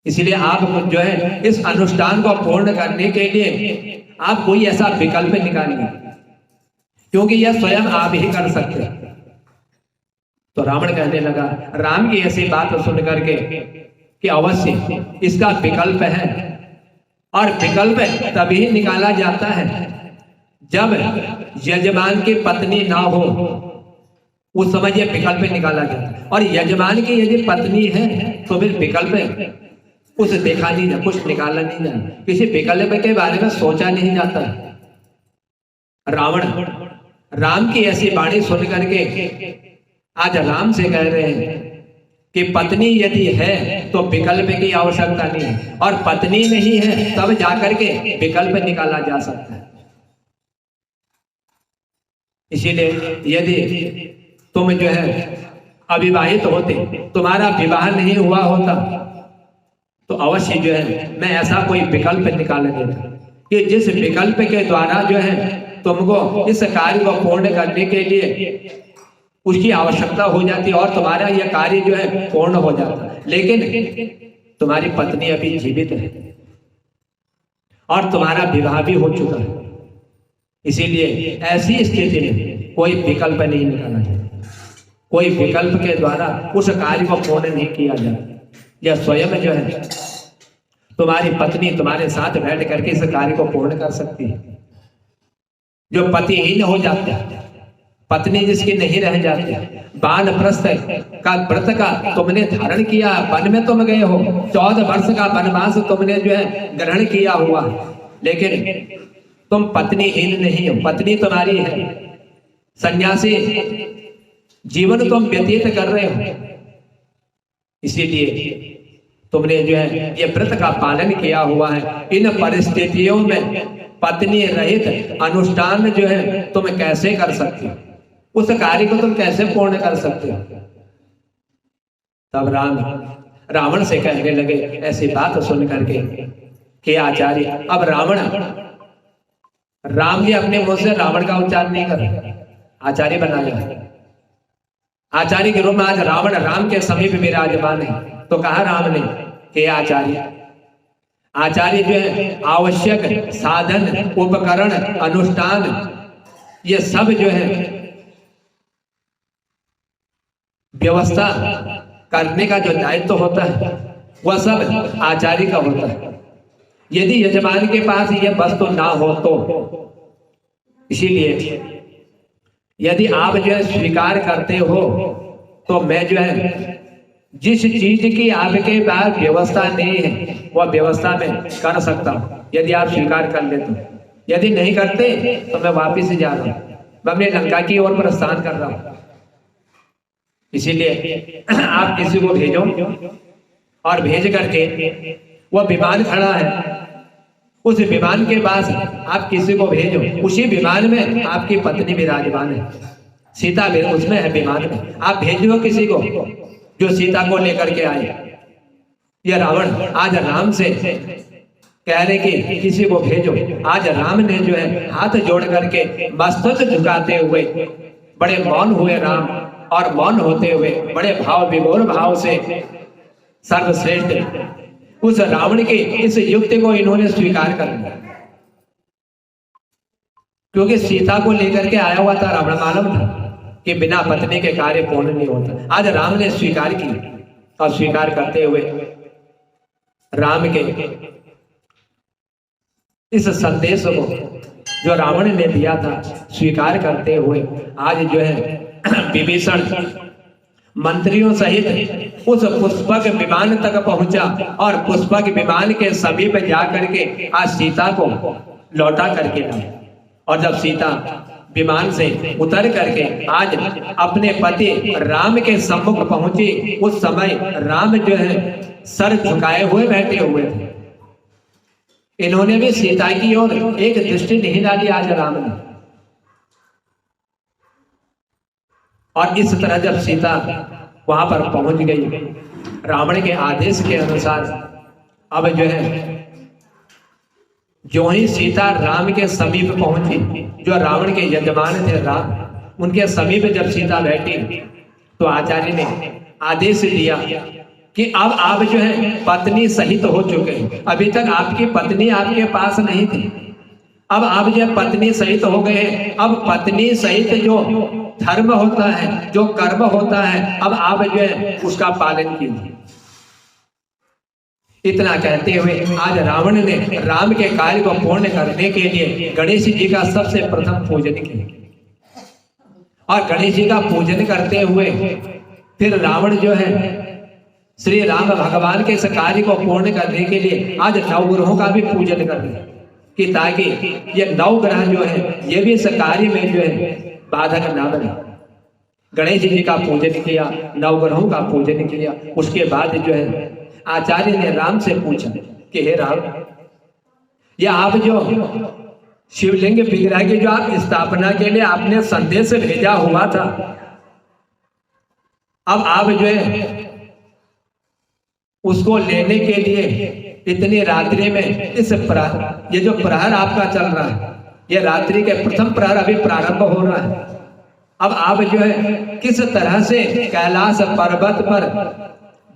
इसलिए आप जो है इस अनुष्ठान को पूर्ण करने के लिए आप कोई ऐसा विकल्प निकालिए, क्योंकि यह स्वयं आप ही कर सकते हैं। तो रावण कहने लगा राम की ऐसी बात सुन करके कि अवश्य इसका विकल्प है, और विकल्प तभी निकाला जाता है जब यजमान की पत्नी ना हो, उस समय यह विकल्प निकाला जाता है। और यजमान की यदि पत्नी है तो फिर विकल्प कुछ देखा नहीं जाता, कुछ निकाला नहीं जाता, किसी विकल्प के बारे में सोचा नहीं जाता। रावण राम की ऐसी वाणी सुन करके आज राम से कह रहे हैं कि पत्नी यदि है तो विकल्प की आवश्यकता नहीं है, और पत्नी नहीं है तब जाकर के विकल्प निकाला जा सकता है। इसीलिए यदि तुम जो है अविवाहित होते, तुम्हारा विवाह नहीं हुआ होता, तो अवश्य जो है मैं ऐसा कोई विकल्प निकाल देता कि जिस विकल्प के द्वारा जो है तुमको इस कार्य को पूर्ण करने के लिए उसकी आवश्यकता हो जाती और तुम्हारा यह कार्य जो है पूर्ण हो जाता। लेकिन तुम्हारी पत्नी अभी जीवित है और तुम्हारा विवाह भी हो चुका है, इसीलिए ऐसी स्थिति में कोई विकल्प नहीं निकाला जाता, कोई विकल्प के द्वारा उस कार्य को पूर्ण नहीं किया जाता। यह स्वयं जो है तुम्हारी पत्नी तुम्हारे साथ बैठ करके इस कार्य को पूर्ण कर सकती है। जो पतिहीन हो जाता है, पत्नी जिसकी नहीं रह जाती, वानप्रस्थ का व्रत का तुमने धारण किया, वन में तुम गए हो, 14 वर्ष का वनवास तुमने जो है ग्रहण किया हुआ, लेकिन तुम पत्नीहीन नहीं हो, पत्नी तुम्हारी है, सन्यासी जीवन तुम व्यतीत कर रहे हो। इसीलिए तुमने जो है ये व्रत का पालन किया हुआ है। इन परिस्थितियों में पत्नी रहित अनुष्ठान जो है तुम कैसे कर सकते हो, उस कार्य को तुम कैसे पूर्ण कर सकते हो। तब रावण से कहने लगे ऐसी बात सुन करके कि आचार्य, अब राम जी अपने मुंह से रावण का उच्चारण नहीं कर, आचार्य बना जाए। आचार्य के रूप में आज रावण राम के समीप विराजमान है। तो कहा राम ने कि आचार्य जो है आवश्यक साधन उपकरण अनुष्ठान ये सब जो है व्यवस्था करने का जो दायित्व होता है वह सब आचार्य का होता है। यदि यजमान के पास यह वस्तु ना हो तो, इसीलिए यदि आप जो है स्वीकार करते हो तो मैं जो है जिस चीज की आपके पास व्यवस्था नहीं है वह व्यवस्था में कर सकता हूं, यदि आप स्वीकार कर ले तो। यदि नहीं करते तो मैं वापिस जा रहा हूं, मैं अपने लंका की ओर प्रस्थान कर रहा हूं। इसीलिए आप किसी को भेजो और भेज करके वह विमान खड़ा है, उस विमान के पास आप किसी को भेजो, उसी विमान में आपकी पत्नी विराजमान है, सीता भी उसमें है विमान में, आप भेजो किसी को जो सीता को लेकर के आए। यह रावण आज राम से कह रहे कि किसी को भेजो। आज राम ने जो है हाथ जोड़ करके मस्तक झुकाते हुए बड़े मौन हुए राम, और मौन होते हुए बड़े भाव विभोर भाव से सर्वश्रेष्ठ उस रावण के इस युक्ति को इन्होंने स्वीकार कर लिया, क्योंकि सीता को लेकर के आया हुआ था। रावण मालूम था कि बिना पत्नी के कार्य पूर्ण नहीं होता। आज राम ने स्वीकार किया और स्वीकार करते हुए राम के इस संदेश को जो रावण ने दिया था स्वीकार करते हुए आज जो है विभीषण मंत्रियों सहित उस पुष्पक विमान तक पहुंचा और पुष्पक विमान के समीप जाकर के आज सीता को लौटा करके लाया। और जब सीता विमान से उतर करके आज अपने पति राम के सम्मुख पहुंची, उस समय राम जो है सर झुकाए हुए बैठे हुए थे। इन्होंने भी सीता की ओर एक दृष्टि नहीं डाली आज राम ने। और इस तरह जब सीता वहां पर पहुंच गई रावण के आदेश के अनुसार, अब जो है जो ही सीता राम के समीप पहुंची, जो रावण के यजमान थे राम, उनके समीप जब सीता बैठी तो आचार्य ने आदेश दिया कि अब आप जो है पत्नी सहित हो चुके हैं। अभी तक आपकी पत्नी आपके पास नहीं थी, अब आप जो पत्नी सहित हो गए। अब पत्नी सहित जो धर्म होता है, जो कर्म होता है, अब आप जो है उसका पालन कीजिए। इतना कहते हुए आज रावण ने राम के कार्य को पूर्ण करने के लिए गणेश जी का सबसे प्रथम पूजन किया। और गणेश जी का पूजन करते हुए फिर रावण जो है श्री राम भगवान के इस कार्य को पूर्ण करने के लिए आज नवग्रहों का भी पूजन कर रहे हैं, कि ताकि ये नवग्रह जो है ये भी इस कार्य में जो है बाधक ना बने। गणेश जी का पूजन किया, नवग्रहों का पूजन किया। उसके बाद जो है आचार्य ने राम से पूछा कि हे राम, या आप जो शिवलिंग विग्रह की जो आप स्थापना के लिए आपने संदेश भेजा हुआ था, अब आप जो है उसको लेने के लिए इतनी रात्रि में इस प्रहर, ये जो प्रहर आपका चल रहा है, ये रात्रि के प्रथम प्रहर अभी प्रारंभ हो रहा है। अब आप जो है किस तरह से कैलाश पर्वत पर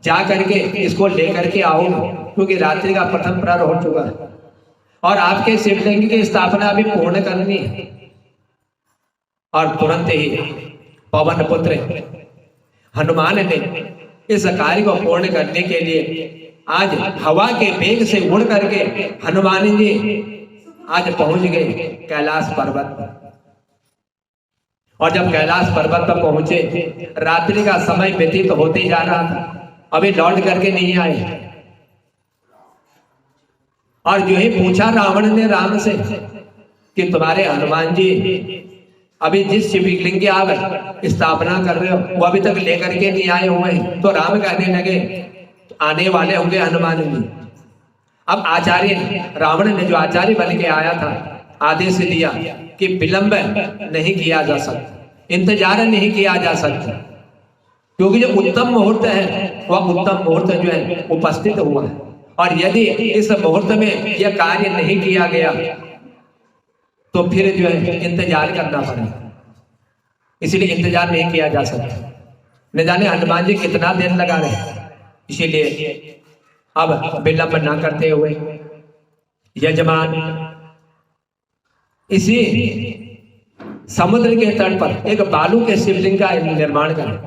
जा करके इसको लेकर के आओ, क्योंकि रात्रि का प्रथम प्रहर हो चुका है और आपके शिवलिंग की स्थापना अभी पूर्ण करनी है। और तुरंत ही पवन पुत्र हनुमान ने इस कार्य को पूर्ण करने के लिए आज हवा के वेग से उड़ करके हनुमान जी आज पहुंच गए कैलाश पर्वत पर। और जब कैलाश पर्वत पर पहुंचे, रात्रि का समय व्यतीत होते जा रहा था, अभी लौट करके नहीं आए। और जो ही पूछा रावण ने राम से कि तुम्हारे हनुमान जी अभी जिस शिवलिंग की आप स्थापना कर रहे हो वो अभी तक लेकर के नहीं आए हुए हैं। तो राम कहने लगे आने वाले होंगे हनुमान जी। अब आचार्य रावण ने जो आचार्य बन के आया था आदेश दिया कि विलंब नहीं किया जा सकता, इंतजार नहीं किया जा सकता, क्योंकि जो उत्तम मुहूर्त है वह उत्तम मुहूर्त जो है उपस्थित हुआ है। और यदि इस मुहूर्त में यह कार्य नहीं किया गया तो फिर जो है इंतजार करना पड़ेगा, इसलिए इंतजार नहीं किया जा सकता। न जाने हनुमान जी कितना देर लगा रहे, इसीलिए अब विलंब ना करते हुए यजमान इसी समुद्र के तट पर एक बालू के शिवलिंग का निर्माण करें,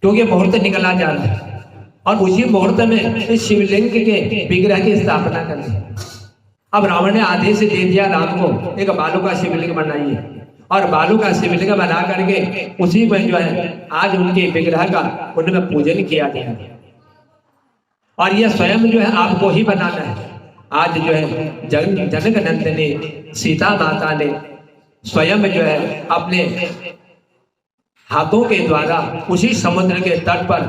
क्योंकि मुहूर्त निकला जा रहा है और उसी मुहूर्त में इस शिवलिंग के विग्रह की स्थापना करनी। अब रावण ने आदेश दे दिया राम को एक बालू का शिवलिंग बनाइए, और बालू का शिवलिंग बना करके उसी में जो है आज उनके विग्रह का उनमें पूजन किया गया। और यह स्वयं जो है आपको ही बनाना है। आज जो है जनक नंदिनी सीता माता ने स्वयं जो है अपने हाथों के द्वारा उसी समुद्र के तट पर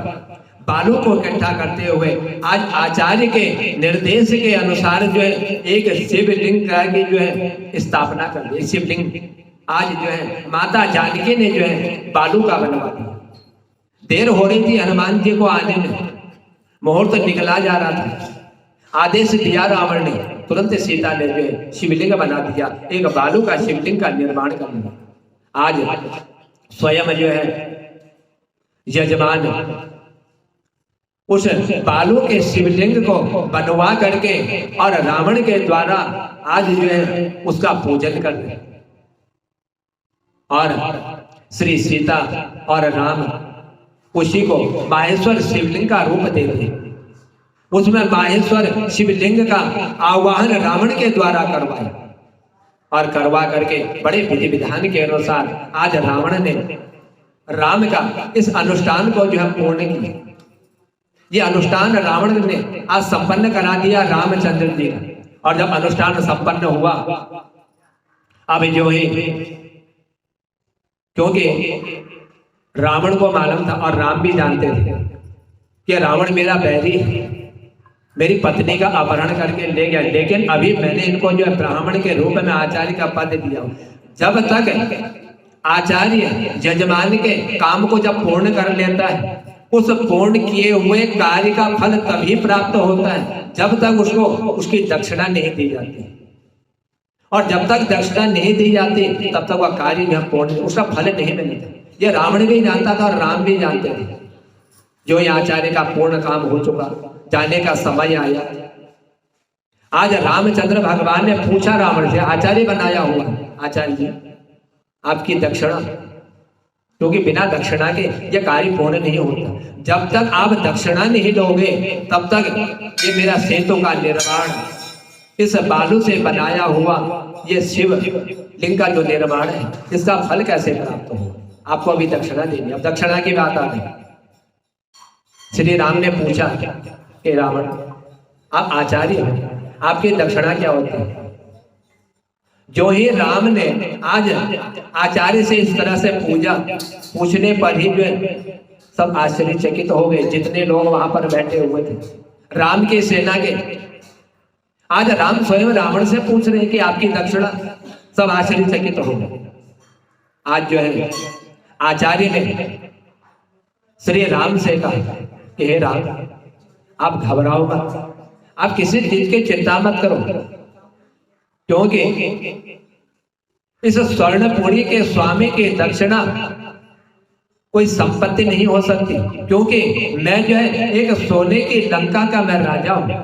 बालू को इकट्ठा करते हुए आज आचार्य के निर्देश के अनुसार जो है एक शिवलिंग की जो है स्थापना कर दी। शिवलिंग आज जो है माता जानकी ने जो है बालू का बनवा दिया। देर हो रही थी हनुमान जी को आने में, मुहूर्त निकला जा रहा था, आदेश दिया रावण ने, तुरंत सीता ने जो है शिवलिंग बना दिया, एक बालू का शिवलिंग का निर्माण कर दिया। आज स्वयं जो है यजमान उस बालू के शिवलिंग को बनवा करके और रावण के द्वारा आज जो है उसका पूजन कर रहे। और श्री सीता और राम उसी को माहेश्वर शिवलिंग का रूप देते, उसमें माहेश्वर शिवलिंग का आवाहन रावण के द्वारा करवाए और करवा करके बड़े विधि विधान के अनुसार आज रावण ने राम का इस अनुष्ठान को जो है पूर्ण किया। ये अनुष्ठान रावण ने आज संपन्न करा दिया रामचंद्र जी का। और जब अनुष्ठान संपन्न हुआ, अब जो है क्योंकि रावण को मालूम था और राम भी जानते थे कि रावण मेरा बैरी है, मेरी पत्नी का अपहरण करके ले गया, लेकिन अभी मैंने इनको जो है ब्राह्मण के रूप में आचार्य का पद दिया। जब तक आचार्य यजमान के काम को जब पूर्ण कर लेता है, उस पूर्ण किए हुए कार्य का फल तभी प्राप्त होता है जब तक उसको उसकी दक्षिणा नहीं दी जाती। और जब तक दक्षिणा नहीं दी जाती तब तक वह कार्य जो पूर्ण उसका फल नहीं मिलता। यह रावण भी जानता था और राम भी जानते थे। जो ये आचार्य का पूर्ण काम हो चुका, जाने का समय आया। आज रामचंद्र भगवान ने पूछा रावण से, आचार्य बनाया हुआ, आचार्य जी आपकी दक्षिणा, क्योंकि बिना दक्षिणा के यह कार्य पूर्ण नहीं होता। जब तक आप दक्षिणा नहीं दोगे तब तक ये मेरा सेतु का निर्माण, इस बालू से बनाया हुआ ये शिव लिंग का जो निर्माण है, इसका फल कैसे प्राप्त हो? आपको अभी दक्षिणा देनी। अब दक्षिणा की बात आ गई। श्री राम ने पूछा कि रावण आप आचार्य हैं, आपकी दक्षिणा क्या होती है? जो ही राम ने आज आचार्य से इस तरह से पूछने पर ही जो है सब आश्चर्यचकित हो गए, जितने लोग वहां पर बैठे हुए थे राम की सेना के। आज राम स्वयं रावण से पूछ रहे हैं कि आपकी दक्षिणा, सब आश्चर्यचकित हो गए। आज जो है आचार्य ने श्री राम से कहा कि हे राम, आप घबराओ मत, आप किसी चीज की चिंता मत करो, क्योंकि इस स्वर्णपुरी के स्वामी की दक्षिणा कोई संपत्ति नहीं हो सकती, क्योंकि मैं जो है एक सोने की लंका का मैं राजा हूं,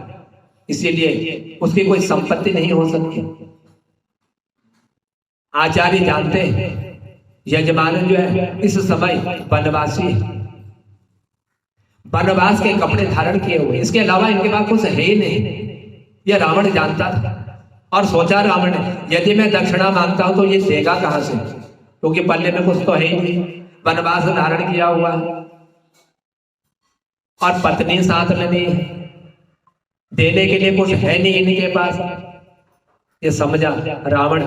इसीलिए उसकी कोई संपत्ति नहीं हो सकती। आचार्य जानते हैं यजमान जो है इस समय वनवासी है, वनवास के कपड़े धारण किए हुए, इसके अलावा इनके पास कुछ है ही नहीं। यह रावण जानता था और सोचा रावण ने यदि मैं दक्षिणा मांगता हूं तो ये देगा कहां से, क्योंकि पल्ले में कुछ तो है ही नहीं, वनवास धारण किया हुआ और पत्नी साथ में नहीं, देने के लिए कुछ है नहीं इनके पास। ये समझा रावण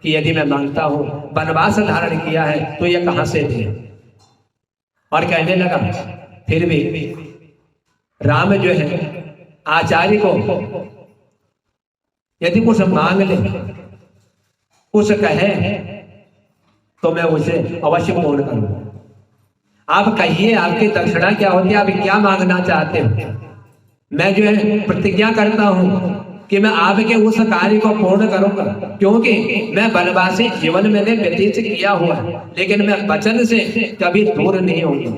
कि यदि मैं मांगता हूं, वनवास धारण किया है तो ये कहां से दे, और कहने लगा फिर भी राम जो है आचार्य को यदि कुछ मांग ले, कुछ कहे तो मैं उसे अवश्य पूर्ण करूंगा। आप कहिए आपकी दक्षिणा क्या होती है, आप क्या मांगना चाहते हो, मैं जो है प्रतिज्ञा करता हूं कि मैं आपके उस कार्य को पूर्ण करूंगा, क्योंकि मैं वनवासी जीवन मैंने व्यतीत किया हुआ है, लेकिन मैं वचन से कभी दूर नहीं होऊंगा,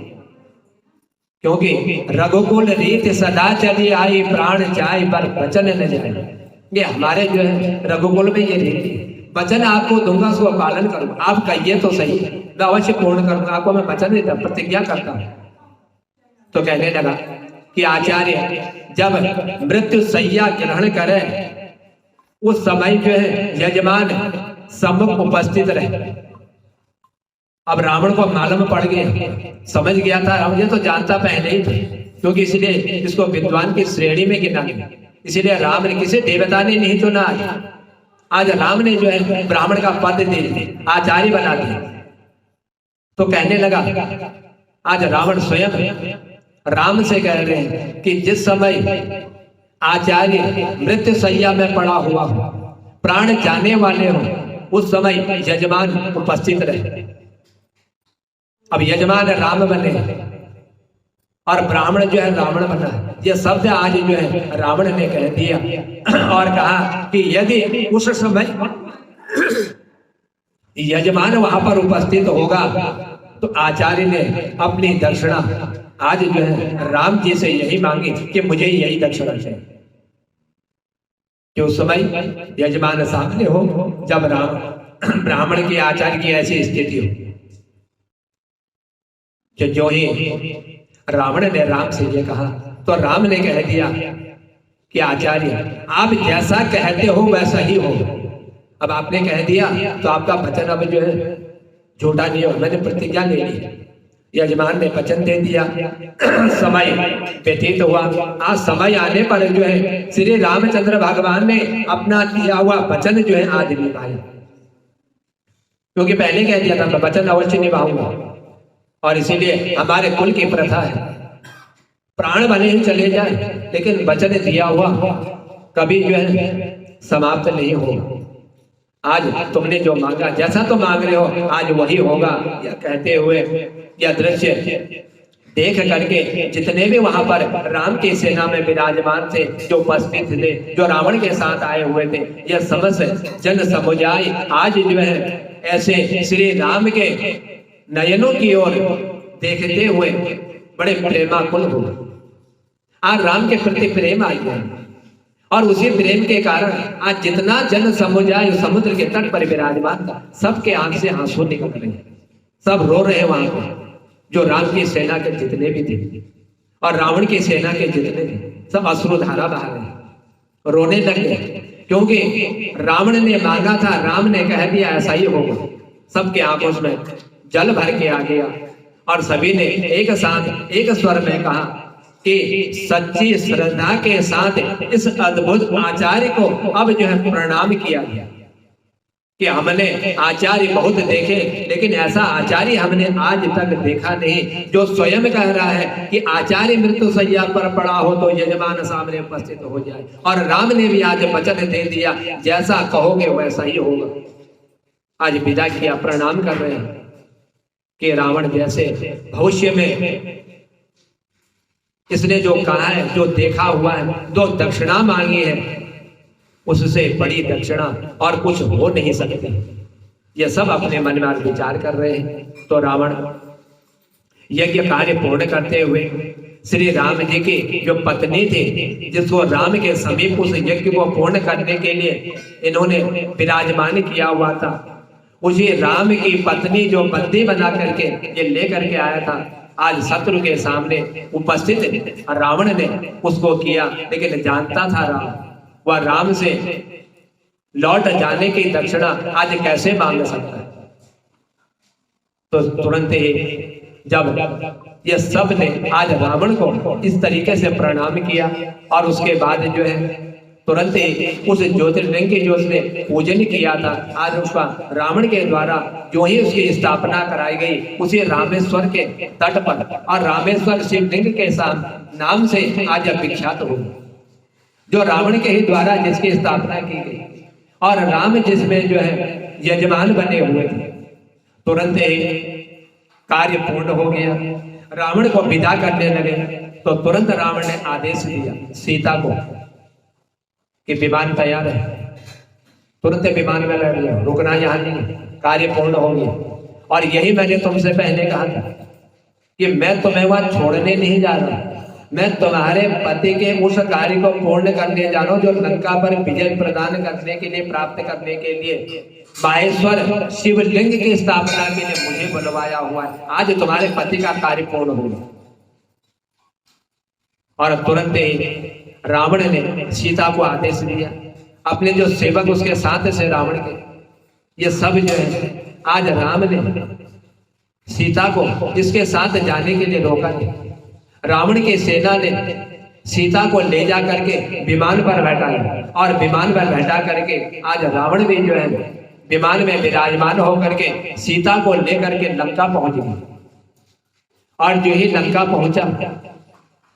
क्योंकि रघुकुल रीत सदा चली आई, प्राण जाए पर वचन न जाए। ये हमारे जो है रघुकुल में ये रीति, वचन आपको दूंगा सो पालन करूंगा, आप कहिए तो सही, मैं अवश्य पूर्ण करूंगा, आपको मैं वचन देता प्रतिज्ञा करता हूं। तो कहने लगा कि आचार्य जब मृत्यु सैया ग्रहण करे उस समय जो है यजमान सम्मुख उपस्थित रहे। अब रावण को मालूम पड़ गया, समझ गया था, रावण ये तो जानता पहले ही था, क्योंकि इसलिए इसको विद्वान की श्रेणी में गिना गया, इसीलिए राम ने किसी देवता ने नहीं चुना, आज राम ने जो है ब्राह्मण का पद दे आचार्य बना दिया। तो कहने लगा आज रावण स्वयं राम से कह रहे हैं कि जिस समय आचार्य मृत्यु सैया में पड़ा हुआ हो, प्राण जाने वाले हो, उस समय यजमान उपस्थित रहे। अब यजमान राम बने और ब्राह्मण जो है रावण बना, यह शब्द आज जो है रावण ने कह दिया और कहा कि यदि उस समय यजमान वहां पर उपस्थित होगा तो आचार्य ने अपनी दक्षिणा आज जो है राम जी से यही मांगी कि मुझे यही दक्षिणा चाहिए, कि उस समय यजमान सामने हो, जब राम ब्राह्मण की आचार्य की ऐसी स्थिति हो कि जो ही रावण ने राम से ये कहा तो राम ने कह दिया कि आचार्य आप जैसा कहते हो वैसा ही हो। अब आपने कह दिया तो आपका वचन अब जो है झूठा नहीं हो, मैंने प्रतिज्ञा ले ली, यजमान ने वचन दे दिया। समय व्यतीत हुआ, आज समय आने पर जो है श्री रामचंद्र भगवान ने अपना दिया हुआ वचन जो है आज निभाया, क्योंकि पहले कह दिया था मैं वचन अवश्य निभाऊंगा, और इसीलिए हमारे कुल की प्रथा है प्राण भले ही चले जाए लेकिन वचन दिया हुआ कभी जो है समाप्त नहीं होगा। आज तुमने जो मांगा, जैसा तो मांग रहे हो आज वही होगा, या कहते हुए यह दृश्य देख करके जितने भी वहां पर राम की सेना में विराजमान थे, जो उपस्थित थे, जो रावण के साथ आए हुए थे, यह समस्त जन समुदाय आज जो है ऐसे श्री राम के नयनों की ओर देखते हुए बड़े प्रेमाकुल हुए। आज राम के प्रति प्रेम आ गया, और उसी प्रेम के कारण आज जितना जन समुदाय समुद्र के तट पर विराजमान था, सबके आंख से आंसू निकल रहे हैं, सब रो रहे हैं वहां पर, जो राम की सेना के जितने भी थे और रावण की सेना के जितने थे, सब अश्रुधारा बहा रहे, रोने लगे, क्योंकि रावण ने मांगा था, राम ने कह दिया ऐसा ही होगा। सबके आंखों में जल भर के आ गया और सभी ने एक साथ एक स्वर में कहा कि सच्ची श्रद्धा के साथ इस अद्भुत आचार्य को अब जो है प्रणाम किया गया, कि हमने आचार्य बहुत देखे लेकिन ऐसा आचार्य हमने आज तक देखा नहीं, जो स्वयं कह रहा है कि आचार्य मृत्यु सैया पर पड़ा हो तो यजमान सामने उपस्थित हो जाए, और राम ने भी आज वचन दे दिया जैसा कहोगे वैसा ही होगा। आज विदा किया, प्रणाम कर रहे हैं कि रावण जैसे भविष्य में इसने जो कहा है, जो देखा हुआ है, जो दक्षिणा मांगी है, उससे बड़ी दक्षिणा और कुछ हो नहीं सकती। ये सब अपने मन में विचार कर रहे हैं। तो रावण यज्ञ कार्य पूर्ण करते हुए श्री राम जी की जो पत्नी थी, जिसको राम के समीप उस यज्ञ को पूर्ण करने के लिए इन्होंने विराजमान किया हुआ था, उसी राम की पत्नी जो बंदी बना करके ये लेकर के आया था, आज शत्रु के सामने उपस्थित रावण ने उसको किया। लेकिन जानता था राम, वह राम से लौट जाने की दक्षिणा आज कैसे मांग सकता है। तो तुरंत ही जब ये सब ने आज रावण को इस तरीके से प्रणाम किया और उसके बाद जो है तुरंत ही उस ज्योतिर्लिंग की जो उसने पूजन किया था, आज उसका रावण के द्वारा जो ही उसकी स्थापना कराई गई, उसी रामेश्वर के तट पर और रामेश्वर शिवलिंग के नाम से आज विख्यात हो, जो रावण के ही द्वारा जिसकी स्थापना की गई और राम जिसमें जो है यजमान बने हुए थे। तुरंत ही कार्य पूर्ण हो गया, रावण को विदा करने लगे। तो तुरंत रावण ने आदेश दिया सीता को कि विमान तैयार है, तुरंत विमान में बैठ जाओ, रुकना यहाँ नहीं, कार्य पूर्ण हो गया। और यही मैंने तुमसे पहले कहा था कि मैं तुम्हें वहां छोड़ने नहीं जा रहा, मैं तुम्हारे पति के उस कार्य को पूर्ण करने जा रहा हूं जो लंका पर विजय प्रदान करने के लिए, प्राप्त करने के लिए माहेश्वर शिवलिंग की स्थापना के लिए मुझे बुलवाया हुआ है। आज तुम्हारे पति का कार्य पूर्ण होगा। और तुरंत ही रावण ने सीता को आदेश दिया, अपने जो सेवक उसके साथ से रावण के, ये सब जो है आज राम ने सीता को इसके साथ जाने के लिए रोका नहीं। रावण की सेना ने सीता को ले जा करके विमान पर बैठाया और विमान पर बैठा करके आज रावण भी जो है विमान में विराजमान होकर के सीता को लेकर के लंका पहुंच गई। और जो ही लंका पहुंचा,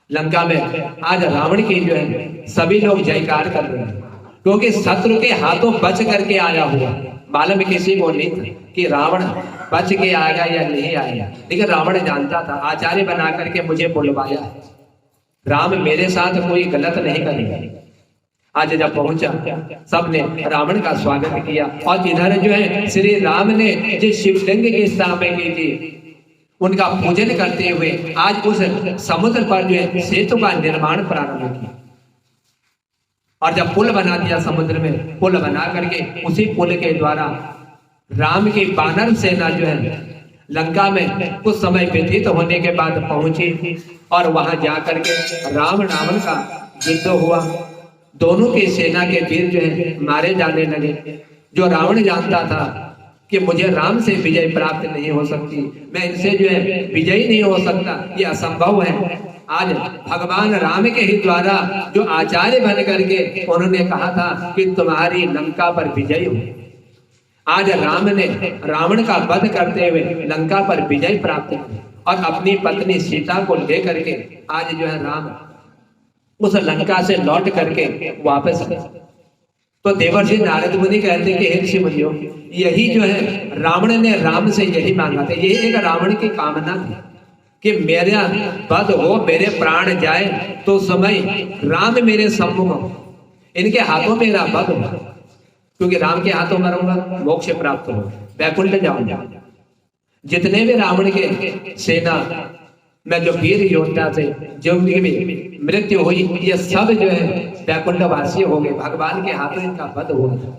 लंका में आज रावण की जो है सभी लोग जयकार कर रहे हैं, क्योंकि शत्रु के हाथों बच करके आया हुआ। मालूम किसी को नहीं था कि रावण बच के आएगा या नहीं आएगा, लेकिन रावण जानता था आचार्य बना करके मुझे बुलवाया है, राम मेरे साथ कोई गलत नहीं करेगा। आज जब पहुंचा, सबने रावण का स्वागत किया और इधर जो है श्री राम ने जिस शिवलिंग की स्थापना की थी उनका पूजन करते हुए आज उस समुद्र पर जो है सेतु का निर्माण प्रारंभ किया। और जब पुल बना दिया समुद्र में, पुल बना करके उसी पुल के द्वारा राम की वानर सेना जो है लंका में कुछ समय व्यतीत होने के बाद पहुंची और वहां जाकर के राम रावण का युद्ध हुआ। दोनों की सेना के वीर जो है मारे जाने लगे। जो रावण जानता था कि मुझे राम से विजय प्राप्त नहीं हो सकती, मैं इनसे जो है विजयी नहीं हो सकता, ये असंभव है। आज भगवान राम के ही द्वारा जो आचार्य बन करके उन्होंने कहा था कि तुम्हारी लंका पर विजय हो। आज राम ने रावण का वध करते हुए लंका पर विजय प्राप्त की और अपनी पत्नी सीता को लेकर के आज जो है राम उस लंका से लौट करके वापस आए। तो देवर्षि नारद मुनि कहते कि हे ऋषि मुनियों, यही जो है रावण ने राम से यही मांगा था, यही एक रावण की कामना थी कि मेरा वध हो, मेरे प्राण जाए तो समय राम मेरे सम्मुख हो, इनके हाथों मेरा वध हो, क्योंकि राम के हाथों मरूंगा मोक्ष प्राप्त हो, वैकुंठ जाऊंगा। जितने भी रावण के सेना में जो वीर योद्धा थे, जो भी मृत्यु हुई, ये सब जो है वैकुंठवासी हो गए, भगवान के हाथों इनका वध हुआ था।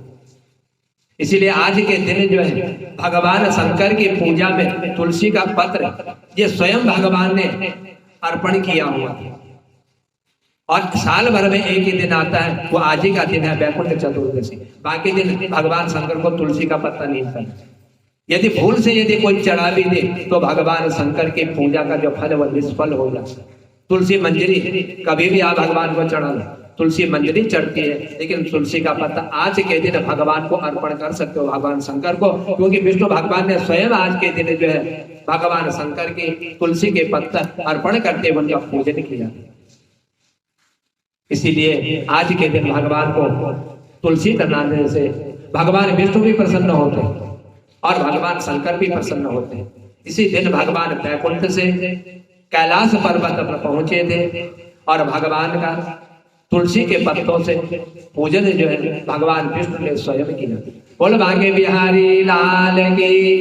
इसीलिए आज के दिन जो है भगवान शंकर की पूजा में तुलसी का पत्र ये स्वयं भगवान ने अर्पण किया हुआ था। और साल भर में एक ही दिन आता है, वो आज ही का दिन है वैकुंठ चतुर्दशी। बाकी दिन भगवान शंकर को तुलसी का पत्ता नहीं मिलता। यदि भूल से यदि कोई चढ़ा भी दे तो भगवान शंकर की पूजा का जो फल वो निष्फल हो जाता है। तुलसी मंजरी कभी भी आप भगवान को चढ़ा लो, तुलसी मंजरी चढ़ती है, लेकिन तुलसी का पत्ता आज के दिन भगवान को अर्पण कर सकते हो, भगवान शंकर को, क्योंकि विष्णु भगवान ने स्वयं आज के दिन जो है भगवान शंकर की तुलसी के पत्ता अर्पण करते हुए उनका पूजन किया। इसीलिए आज के दिन भगवान को तुलसी चढ़ाने से भगवान विष्णु भी प्रसन्न होते हैं और भगवान शंकर भी प्रसन्न होते हैं। इसी दिन भगवान वैकुंठ से कैलाश पर्वत पर पहुंचे थे और भगवान का तुलसी के पत्तों से पूजन जो है भगवान विष्णु ने स्वयं किया। बोल भाग्य बिहारी लाल की।